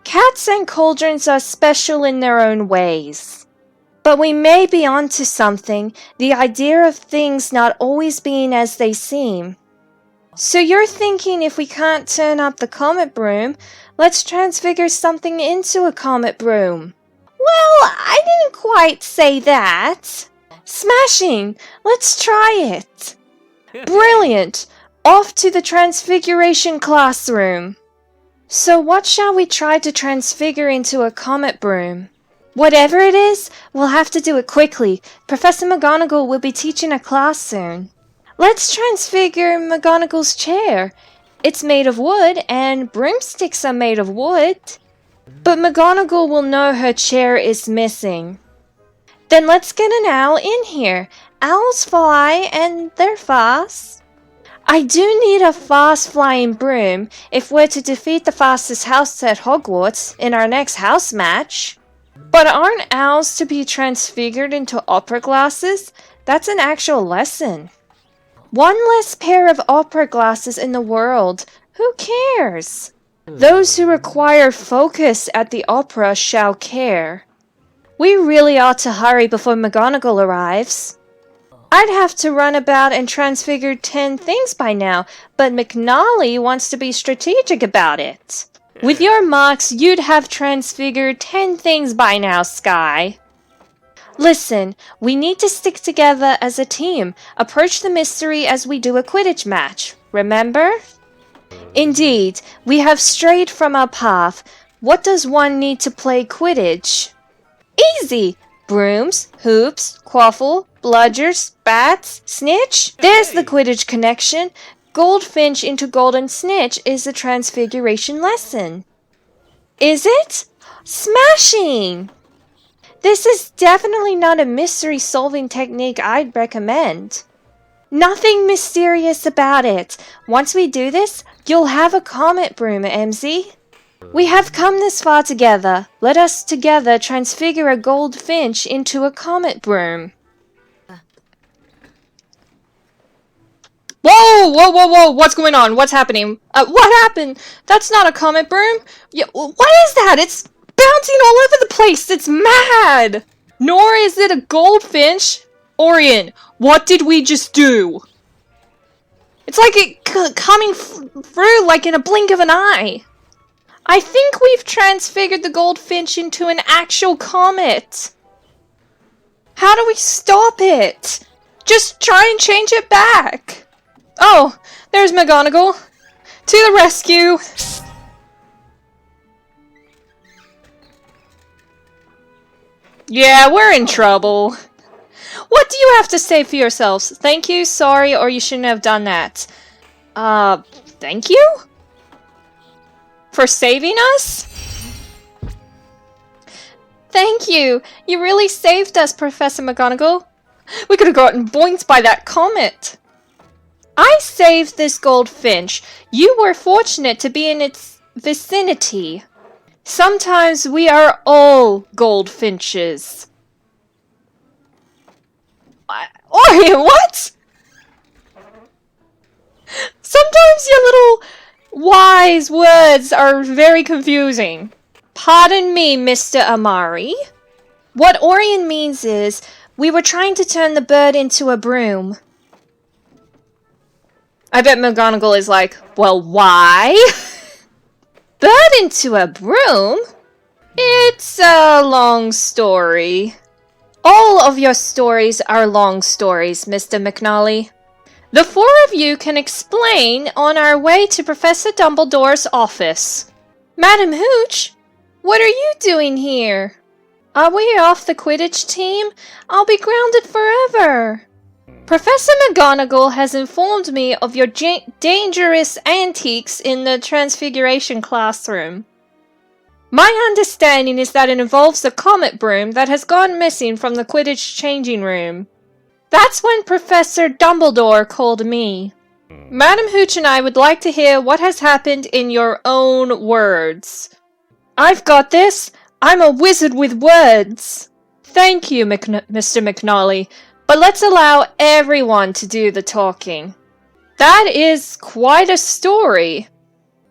Cats and cauldrons are special in their own ways. But we may be onto something, the idea of things not always being as they seem. So you're thinking if we can't turn up the Comet Broom, let's transfigure something into a Comet Broom. Well, I didn't quite say that. Smashing! Let's try it! Brilliant! Off to the Transfiguration classroom. So what shall we try to transfigure into a comet broom? Whatever it is, we'll have to do it quickly. Professor McGonagall will be teaching a class soon. Let's transfigure McGonagall's chair. It's made of wood, and broomsticks are made of wood. But McGonagall will know her chair is missing. Then let's get an owl in here. Owls fly, and they're fast. I do need a fast-flying broom if we're to defeat the fastest house at Hogwarts in our next house match. But aren't owls to be transfigured into opera glasses? That's an actual lesson. One less pair of opera glasses in the world. Who cares? Those who require focus at the opera shall care. We really ought to hurry before McGonagall arrives. I'd have to run about and transfigure 10 things by now, but McNally wants to be strategic about it. With your marks, you'd have transfigured 10 things by now, Skye. Listen, we need to stick together as a team. Approach the mystery as we do a Quidditch match. Remember? Indeed, we have strayed from our path. What does one need to play Quidditch? Easy! Brooms, hoops, quaffle, bludgers, bats, snitch. There's the Quidditch connection. Goldfinch into golden snitch is a transfiguration lesson. Is it? Smashing! This is definitely not a mystery-solving technique I'd recommend. Nothing mysterious about it. Once we do this, you'll have a comet broom, Emmzy. We have come this far together. Let us together transfigure a goldfinch into a comet broom. Whoa, whoa, whoa, whoa, what's going on? What's happening? What happened? That's not a comet broom. Yeah, what is that? It's bouncing all over the place. It's mad. Nor is it a goldfinch. Orion, what did we just do? It's like it coming through like in a blink of an eye. I think we've transfigured the goldfinch into an actual comet. How do we stop it? Just try and change it back. Oh, there's McGonagall. To the rescue. Yeah, we're in trouble. What do you have to say for yourselves? Thank you, sorry, or you shouldn't have done that. Thank you? For saving us? Thank you. You really saved us, Professor McGonagall. We could have gotten boinked by that comet. I saved this goldfinch. You were fortunate to be in its vicinity. Sometimes we are all goldfinches. Orion, what? Sometimes your little wise words are very confusing. Pardon me, Mr. Amari. What Orion means is, we were trying to turn the bird into a broom. I bet McGonagall is like, well, why? Bird into a broom? It's a long story. All of your stories are long stories, Mr. McNally. The four of you can explain on our way to Professor Dumbledore's office. Madam Hooch, what are you doing here? Are we off the Quidditch team? I'll be grounded forever. Professor McGonagall has informed me of your dangerous antics in the Transfiguration classroom. My understanding is that it involves a comet broom that has gone missing from the Quidditch changing room. That's when Professor Dumbledore called me. Madam Hooch and I would like to hear what has happened in your own words. I've got this. I'm a wizard with words. Thank you, Mr. McNally. But let's allow everyone to do the talking. That is quite a story.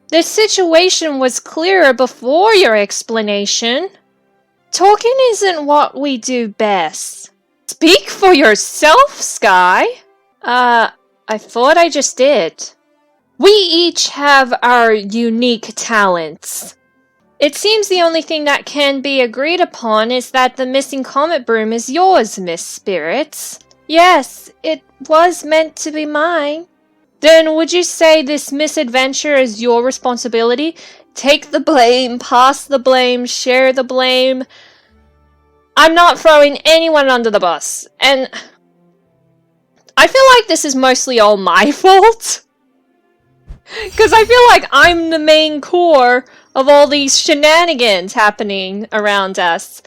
The situation was clearer before your explanation. Talking isn't what we do best. Speak for yourself, Skye. I thought I just did. We each have our unique talents. It seems the only thing that can be agreed upon is that the missing comet broom is yours, Miss Spirits. Yes, it was meant to be mine. Then would you say this misadventure is your responsibility? Take the blame, pass the blame, share the blame. I'm not throwing anyone under the bus. And I feel like this is mostly all my fault. Because I feel like I'm the main core of all these shenanigans happening around us.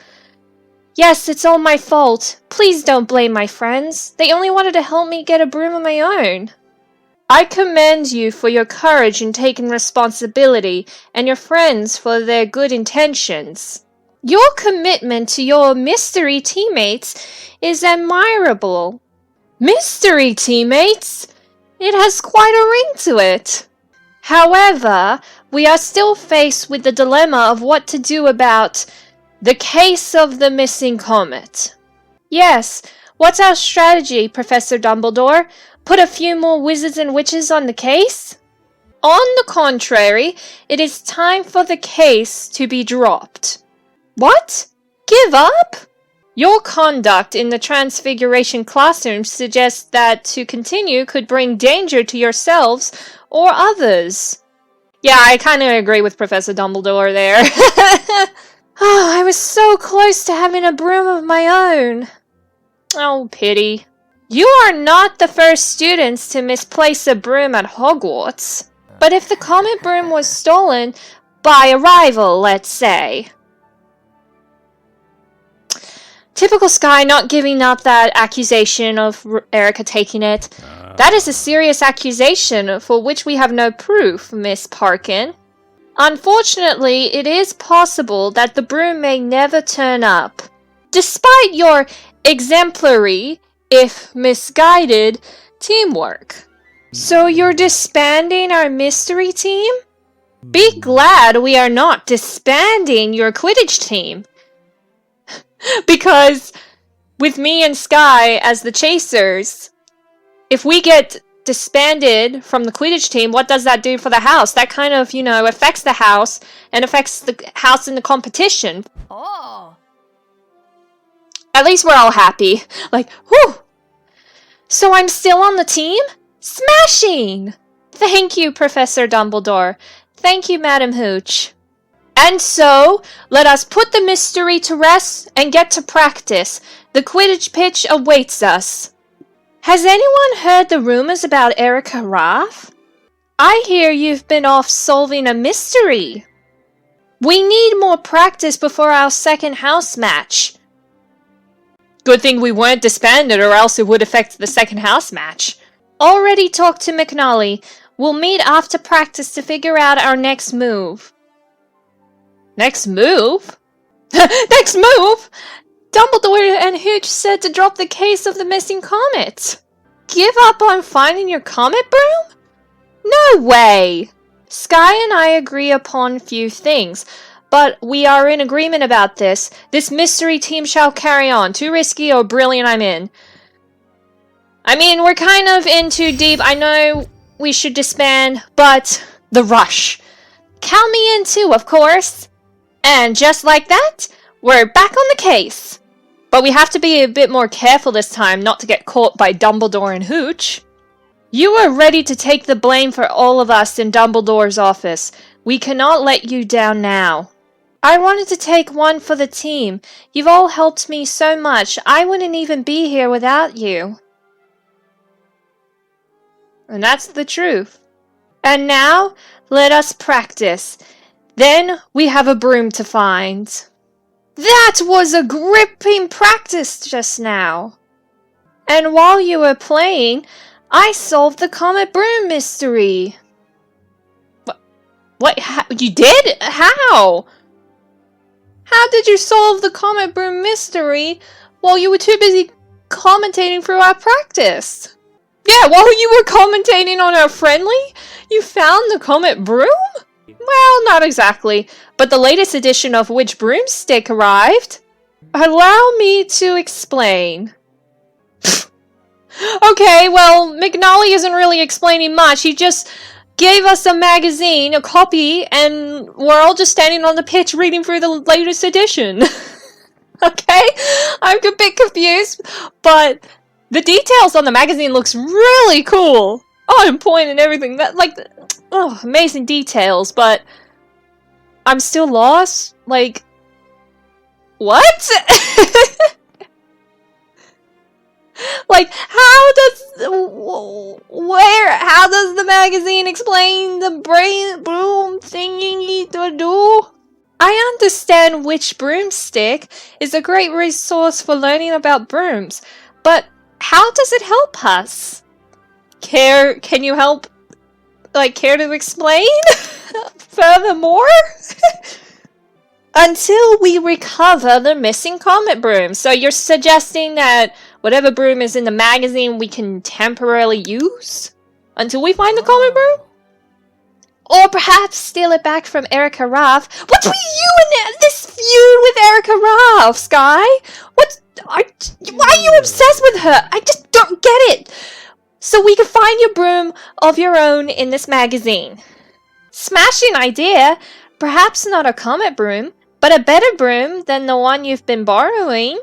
Yes, it's all my fault. Please don't blame my friends. They only wanted to help me get a broom of my own. I commend you for your courage in taking responsibility, and your friends for their good intentions. Your commitment to your mystery teammates is admirable. Mystery teammates? It has quite a ring to it. However, we are still faced with the dilemma of what to do about the case of the missing comet. Yes, what's our strategy, Professor Dumbledore? Put a few more wizards and witches on the case? On the contrary, it is time for the case to be dropped. What? Give up? Your conduct in the Transfiguration classroom suggests that to continue could bring danger to yourselves or others. Yeah, I kind of agree with Professor Dumbledore there. Oh, I was so close to having a broom of my own. Oh, pity. You are not the first students to misplace a broom at Hogwarts. But if the comet broom was stolen by a rival, let's say. Typical Sky not giving up that accusation of Erica taking it. That is a serious accusation for which we have no proof, Miss Parkin. Unfortunately, it is possible that the broom may never turn up. Despite your exemplary, if misguided, teamwork. So you're disbanding our mystery team? Be glad we are not disbanding your Quidditch team. Because with me and Sky as the chasers, if we get disbanded from the Quidditch team, what does that do for the house? That kind of, affects the house and affects the house in the competition. Oh. At least we're all happy. Like, whew! So I'm still on the team? Smashing! Thank you, Professor Dumbledore. Thank you, Madam Hooch. And so, let us put the mystery to rest and get to practice. The Quidditch pitch awaits us. Has anyone heard the rumors about Erica Raff? I hear you've been off solving a mystery. We need more practice before our second house match. Good thing we weren't disbanded or else it would affect the second house match. Already talked to McNally. We'll meet after practice to figure out our next move. Next move? Next move? Dumbledore and Hooch said to drop the case of the missing comet. Give up on finding your comet broom? No way! Sky and I agree upon few things, but we are in agreement about this. This mystery team shall carry on. Too risky or brilliant, I'm in. I mean, we're kind of in too deep. I know we should disband, but the rush. Count me in too, of course. And just like that, we're back on the case. But we have to be a bit more careful this time not to get caught by Dumbledore and Hooch. You are ready to take the blame for all of us in Dumbledore's office. We cannot let you down now. I wanted to take one for the team. You've all helped me so much. I wouldn't even be here without you. And that's the truth. And now, let us practice. Then we have a broom to find. That was a gripping practice just now. And while you were playing, I solved the Comet Broom mystery. What? You did? How? How did you solve the Comet Broom mystery while you were too busy commentating through our practice? Yeah, while you were commentating on our friendly, you found the Comet Broom? Well, not exactly, but the latest edition of Which Broomstick arrived. Allow me to explain. Okay, well, McNally isn't really explaining much. He just gave us a magazine, a copy, and we're all just standing on the pitch reading through the latest edition. Okay? I'm a bit confused, but the details on the magazine looks really cool. On point and everything. Amazing details, but I'm still lost? Like, what? Like, how does the magazine explain the broom thingy to do? I understand which broomstick is a great resource for learning about brooms, but how does it help us? Can you help, like, care to explain? Furthermore? Until we recover the missing Comet broom. So you're suggesting that whatever broom is in the magazine we can temporarily use? Until we find the Comet broom? Or perhaps steal it back from Erica Ruff. What's with you and this feud with Erica Ruff, Sky? Why are you obsessed with her? I just don't get it. So we can find your broom of your own in this magazine. Smashing idea. Perhaps not a Comet broom, but a better broom than the one you've been borrowing.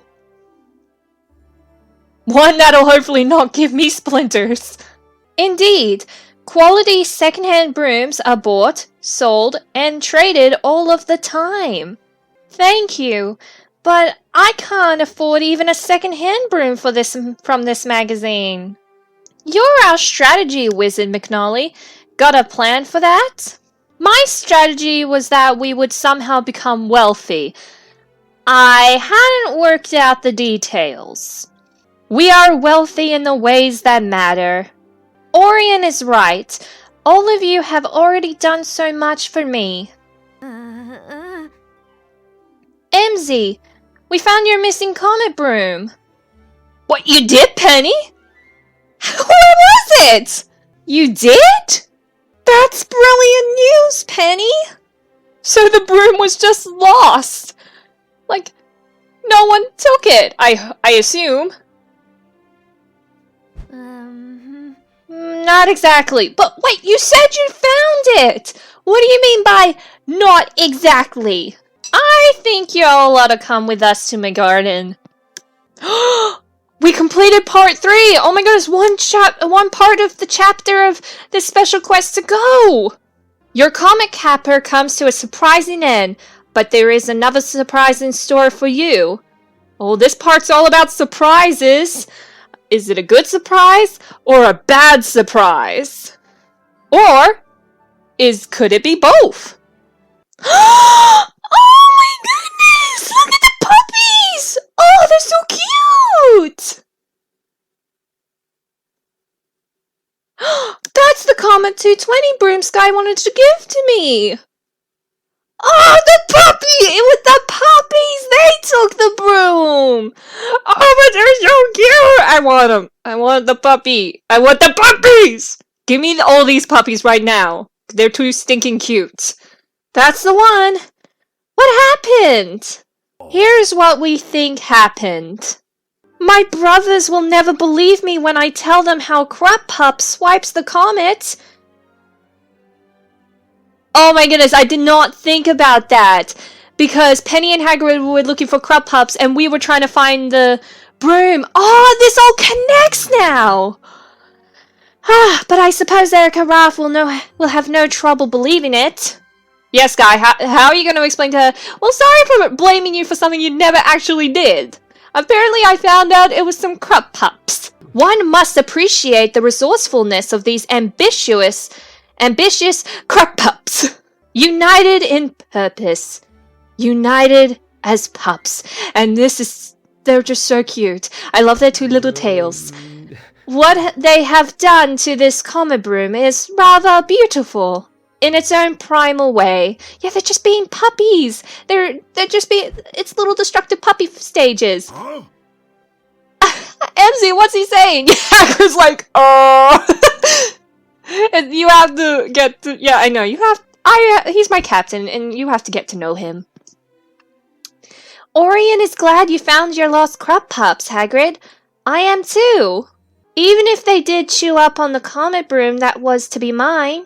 One that'll hopefully not give me splinters. Indeed. Quality secondhand brooms are bought, sold, and traded all of the time. Thank you, but I can't afford even a secondhand broom from this magazine. You're our strategy wizard, McNally. Got a plan for that? My strategy was that we would somehow become wealthy. I hadn't worked out the details. We are wealthy in the ways that matter. Orion is right. All of you have already done so much for me. Emmzy, we found your missing Comet broom. What, you did, Penny? Where was it? You did? That's brilliant news, Penny. So the broom was just lost. Like, no one took it, I assume. Not exactly. But wait, you said you found it! What do you mean by not exactly? I think y'all ought to come with us to my garden. We completed part 3! Oh my goodness, one part of the chapter of this special quest to go! Your comic capper comes to a surprising end, but there is another surprise in store for you. Oh, this part's all about surprises! Is it a good surprise or a bad surprise? Or could it be both? Oh my goodness! Look at the puppies! Oh, they're so cute! That's the Comet 220 broom Sky wanted to give to me! Oh, the puppy! It was the puppies! They took the broom! Oh, but they're so cute! I want them. I want the puppy. I want the puppies! Give me all these puppies right now. They're too stinking cute. That's the one. What happened? Here's what we think happened. My brothers will never believe me when I tell them how Crap Pup swipes the Comet. Oh my goodness, I did not think about that. Because Penny and Hagrid were looking for Crab Pups and we were trying to find the broom. Oh, this all connects now! But I suppose Erica Ruff will have no trouble believing it. Yes, Guy, how are you going to explain to her? Well, sorry for blaming you for something you never actually did. Apparently I found out it was some Crab Pups. One must appreciate the resourcefulness of these ambitious Crab Pups. United in purpose. United as pups. And they're just so cute. I love their two little tails. What they have done to this Comet broom is rather beautiful. In its own primal way. Yeah, they're just being puppies. They're just being, it's little destructive puppy stages. Huh? Emmzy, what's he saying? Hagrid's like, and you have to get to, yeah, I know, he's my captain, and you have to get to know him. Orion is glad you found your lost Crab Pups, Hagrid. I am too. Even if they did chew up on the Comet broom that was to be mine.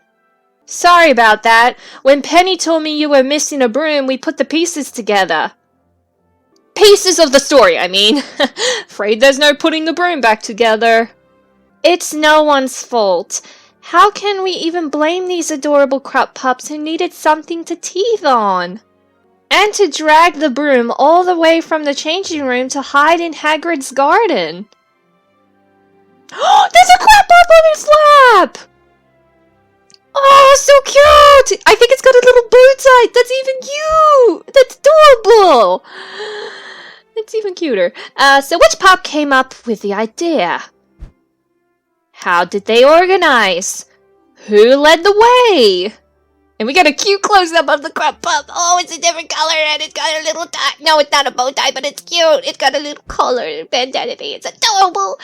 Sorry about that. When Penny told me you were missing a broom, we put the pieces together. Pieces of the story, I mean. Afraid there's no putting the broom back together. It's no one's fault. How can we even blame these adorable crop pups who needed something to teethe on? And to drag the broom all the way from the changing room to hide in Hagrid's garden. Oh, there's a crop pup on his lap! Oh, so cute! I think it's got a little bow tie. That's even cute! That's adorable! It's even cuter. So which pup came up with the idea? How did they organize? Who led the way? And we got a cute close-up of the crop pup. Oh, it's a different color and it's got a little tie. No, it's not a bow tie, but it's cute. It's got a little collar bandana thing. It's adorable.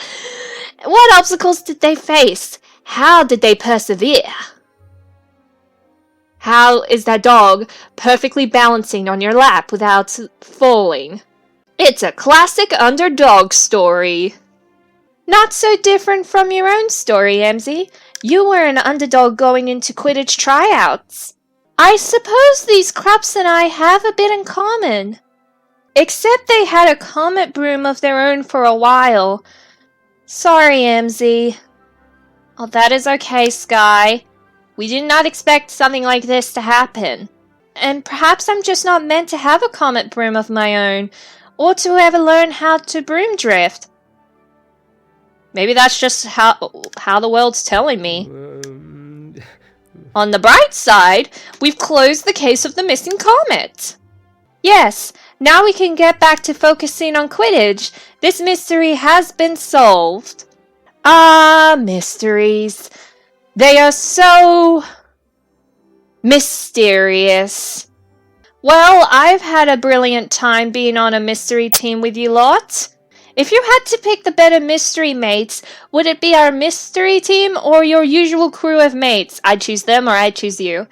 What obstacles did they face? How did they persevere? How is that dog perfectly balancing on your lap without falling? It's a classic underdog story. Not so different from your own story, Emmzy. You were an underdog going into Quidditch tryouts. I suppose these crops and I have a bit in common. Except they had a Comet broom of their own for a while. Sorry, Emmzy. Oh, that is okay, Sky. We did not expect something like this to happen. And perhaps I'm just not meant to have a Comet broom of my own, or to ever learn how to broom drift. Maybe that's just how the world's telling me. On the bright side, we've closed the case of the missing comet. Yes, now we can get back to focusing on Quidditch. This mystery has been solved. Ah, mysteries. They are so mysterious. Well, I've had a brilliant time being on a mystery team with you lot. If you had to pick the better mystery mates, would it be our mystery team or your usual crew of mates? I'd choose them or I'd choose you.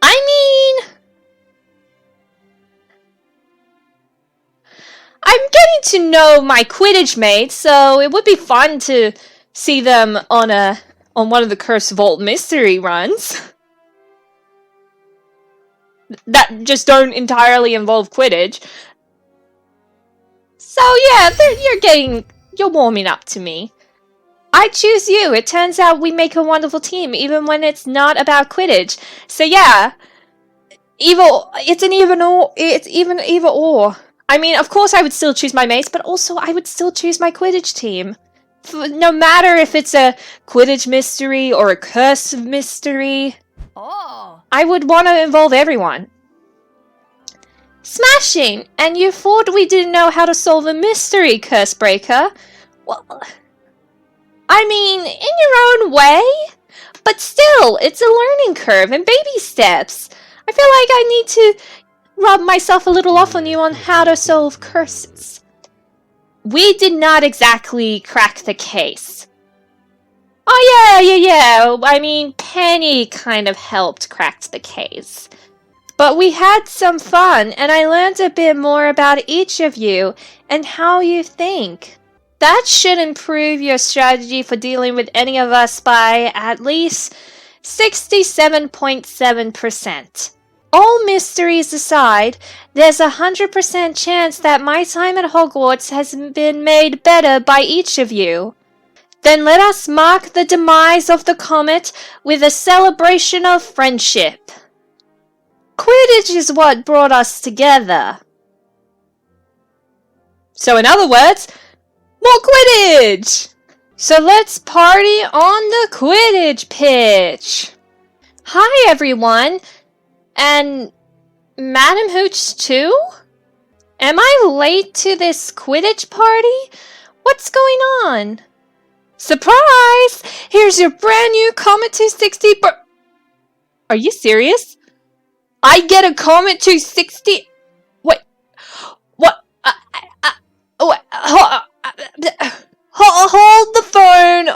I mean, I'm getting to know my Quidditch mates, so it would be fun to see them on one of the Cursed Vault mystery runs. That just don't entirely involve Quidditch. So yeah, you're warming up to me. I choose you. It turns out we make a wonderful team, even when it's not about Quidditch. So yeah, it's even either or. I mean, of course I would still choose my mates, but also I would still choose my Quidditch team. No matter if it's a Quidditch mystery or a curse mystery. Oh. I would want to involve everyone. Smashing! And you thought we didn't know how to solve a mystery, Cursebreaker? Well, I mean, in your own way. But still, it's a learning curve and baby steps. I feel like I need to rub myself a little off on you on how to solve curses. We did not exactly crack the case. Oh yeah. I mean, Penny kind of helped crack the case. But we had some fun, and I learned a bit more about each of you and how you think. That should improve your strategy for dealing with any of us by at least 67.7%. All mysteries aside, there's 100% chance that my time at Hogwarts has been made better by each of you. Then let us mark the demise of the comet with a celebration of friendship. Quidditch is what brought us together. So in other words, more Quidditch! So let's party on the Quidditch pitch! Hi everyone! And Madam Hooch too? Am I late to this Quidditch party? What's going on? Surprise! Here's your brand new Comet 260 Are you serious? I get a Comet 260? Wait. What? Hold the phone.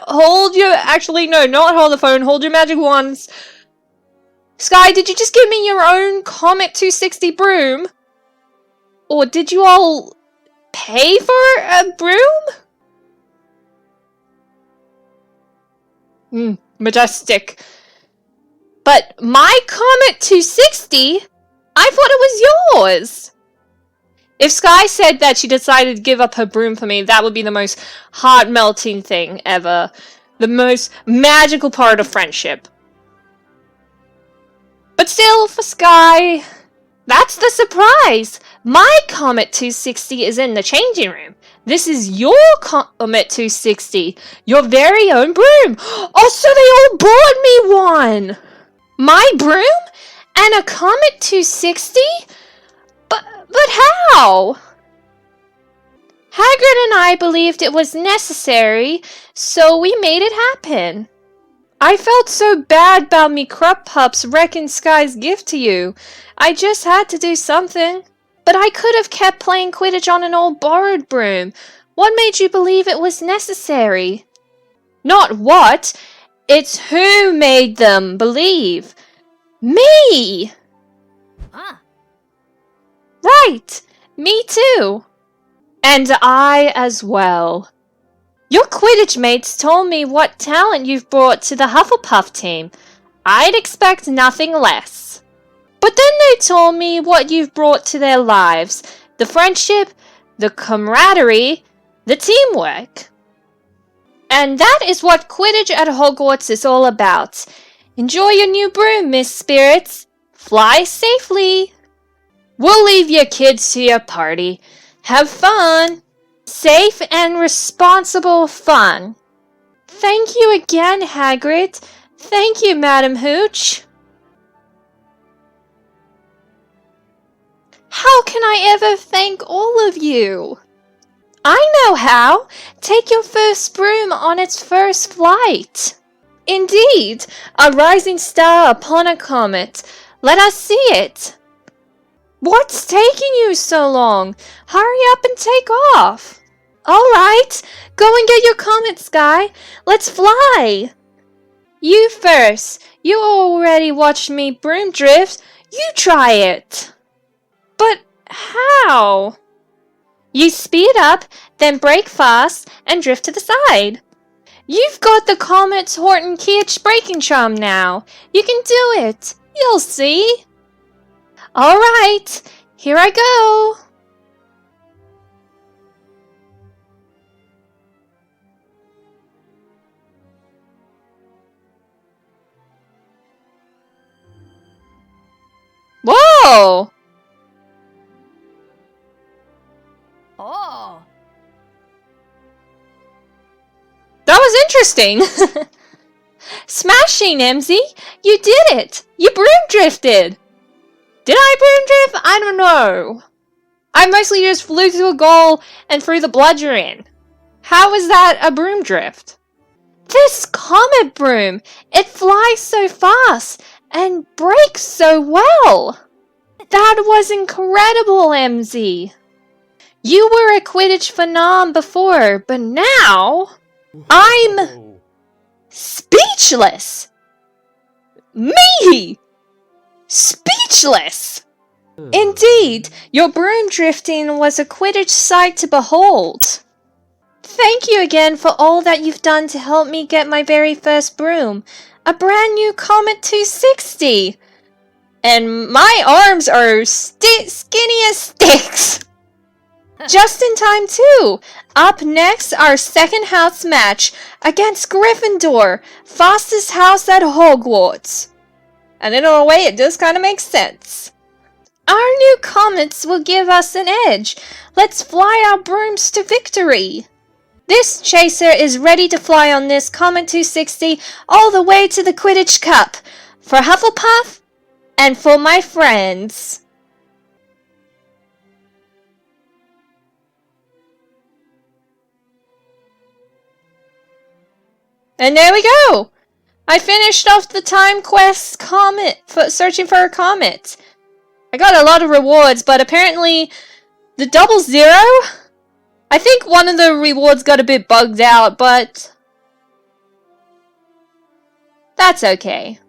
Actually, no, not hold the phone. Hold your magic wands. Sky, did you just give me your own Comet 260 broom? Or did you all pay for a broom? Majestic. But my Comet 260? I thought it was yours. If Sky said that she decided to give up her broom for me, that would be the most heart-melting thing ever. The most magical part of friendship. But still, for Sky, that's the surprise! My Comet 260 is in the changing room. This is your Comet 260. Your very own broom. Oh, so they all bought me one! My broom? And a Comet 260? But how? Hagrid and I believed it was necessary, so we made it happen. I felt so bad about me Krupp Pups wrecking Sky's gift to you. I just had to do something. But I could have kept playing Quidditch on an old borrowed broom. What made you believe it was necessary? Not what. It's who made them believe. Me! Ah. Right. Me too. And I as well. Your Quidditch mates told me what talent you've brought to the Hufflepuff team. I'd expect nothing less. But then they told me what you've brought to their lives. The friendship, the camaraderie, the teamwork. And that is what Quidditch at Hogwarts is all about. Enjoy your new broom, Miss Spirits. Fly safely. We'll leave your kids to your party. Have fun. Safe and responsible fun. Thank you again, Hagrid. Thank you, Madam Hooch. How can I ever thank all of you? I know how. Take your first broom on its first flight. Indeed, a rising star upon a comet. Let us see it. What's taking you so long? Hurry up and take off. All right, go and get your comet, Sky. Let's fly. You first. You already watched me broom drift. You try it. But how? You speed up, then brake fast, and drift to the side. You've got the Comet's Horton Kitsch braking charm now. You can do it. You'll see. All right, here I go. Whoa! Oh. That was interesting. Smashing, Emmzy. You did it. You broom drifted. Did I broom drift? I don't know. I mostly just flew to a goal and threw the bludger in. How is that a broom drift? This Comet broom. It flies so fast and brakes so well. That was incredible, Emmzy. You were a Quidditch phenom before, but now I'm speechless. Me! Speechless! Indeed, your broom drifting was a Quidditch sight to behold. Thank you again for all that you've done to help me get my very first broom. A brand new Comet 260. And my arms are skinny as sticks. Just in time too. Up next, our second house match against Gryffindor, fastest house at Hogwarts. And in a way, it does kind of make sense. Our new comets will give us an edge. Let's fly our brooms to victory. This chaser is ready to fly on this Comet 260 all the way to the Quidditch Cup. For Hufflepuff and for my friends. And there we go! I finished off the time quest comet for searching for a comet. I got a lot of rewards, but apparently the 00? I think one of the rewards got a bit bugged out, but that's okay.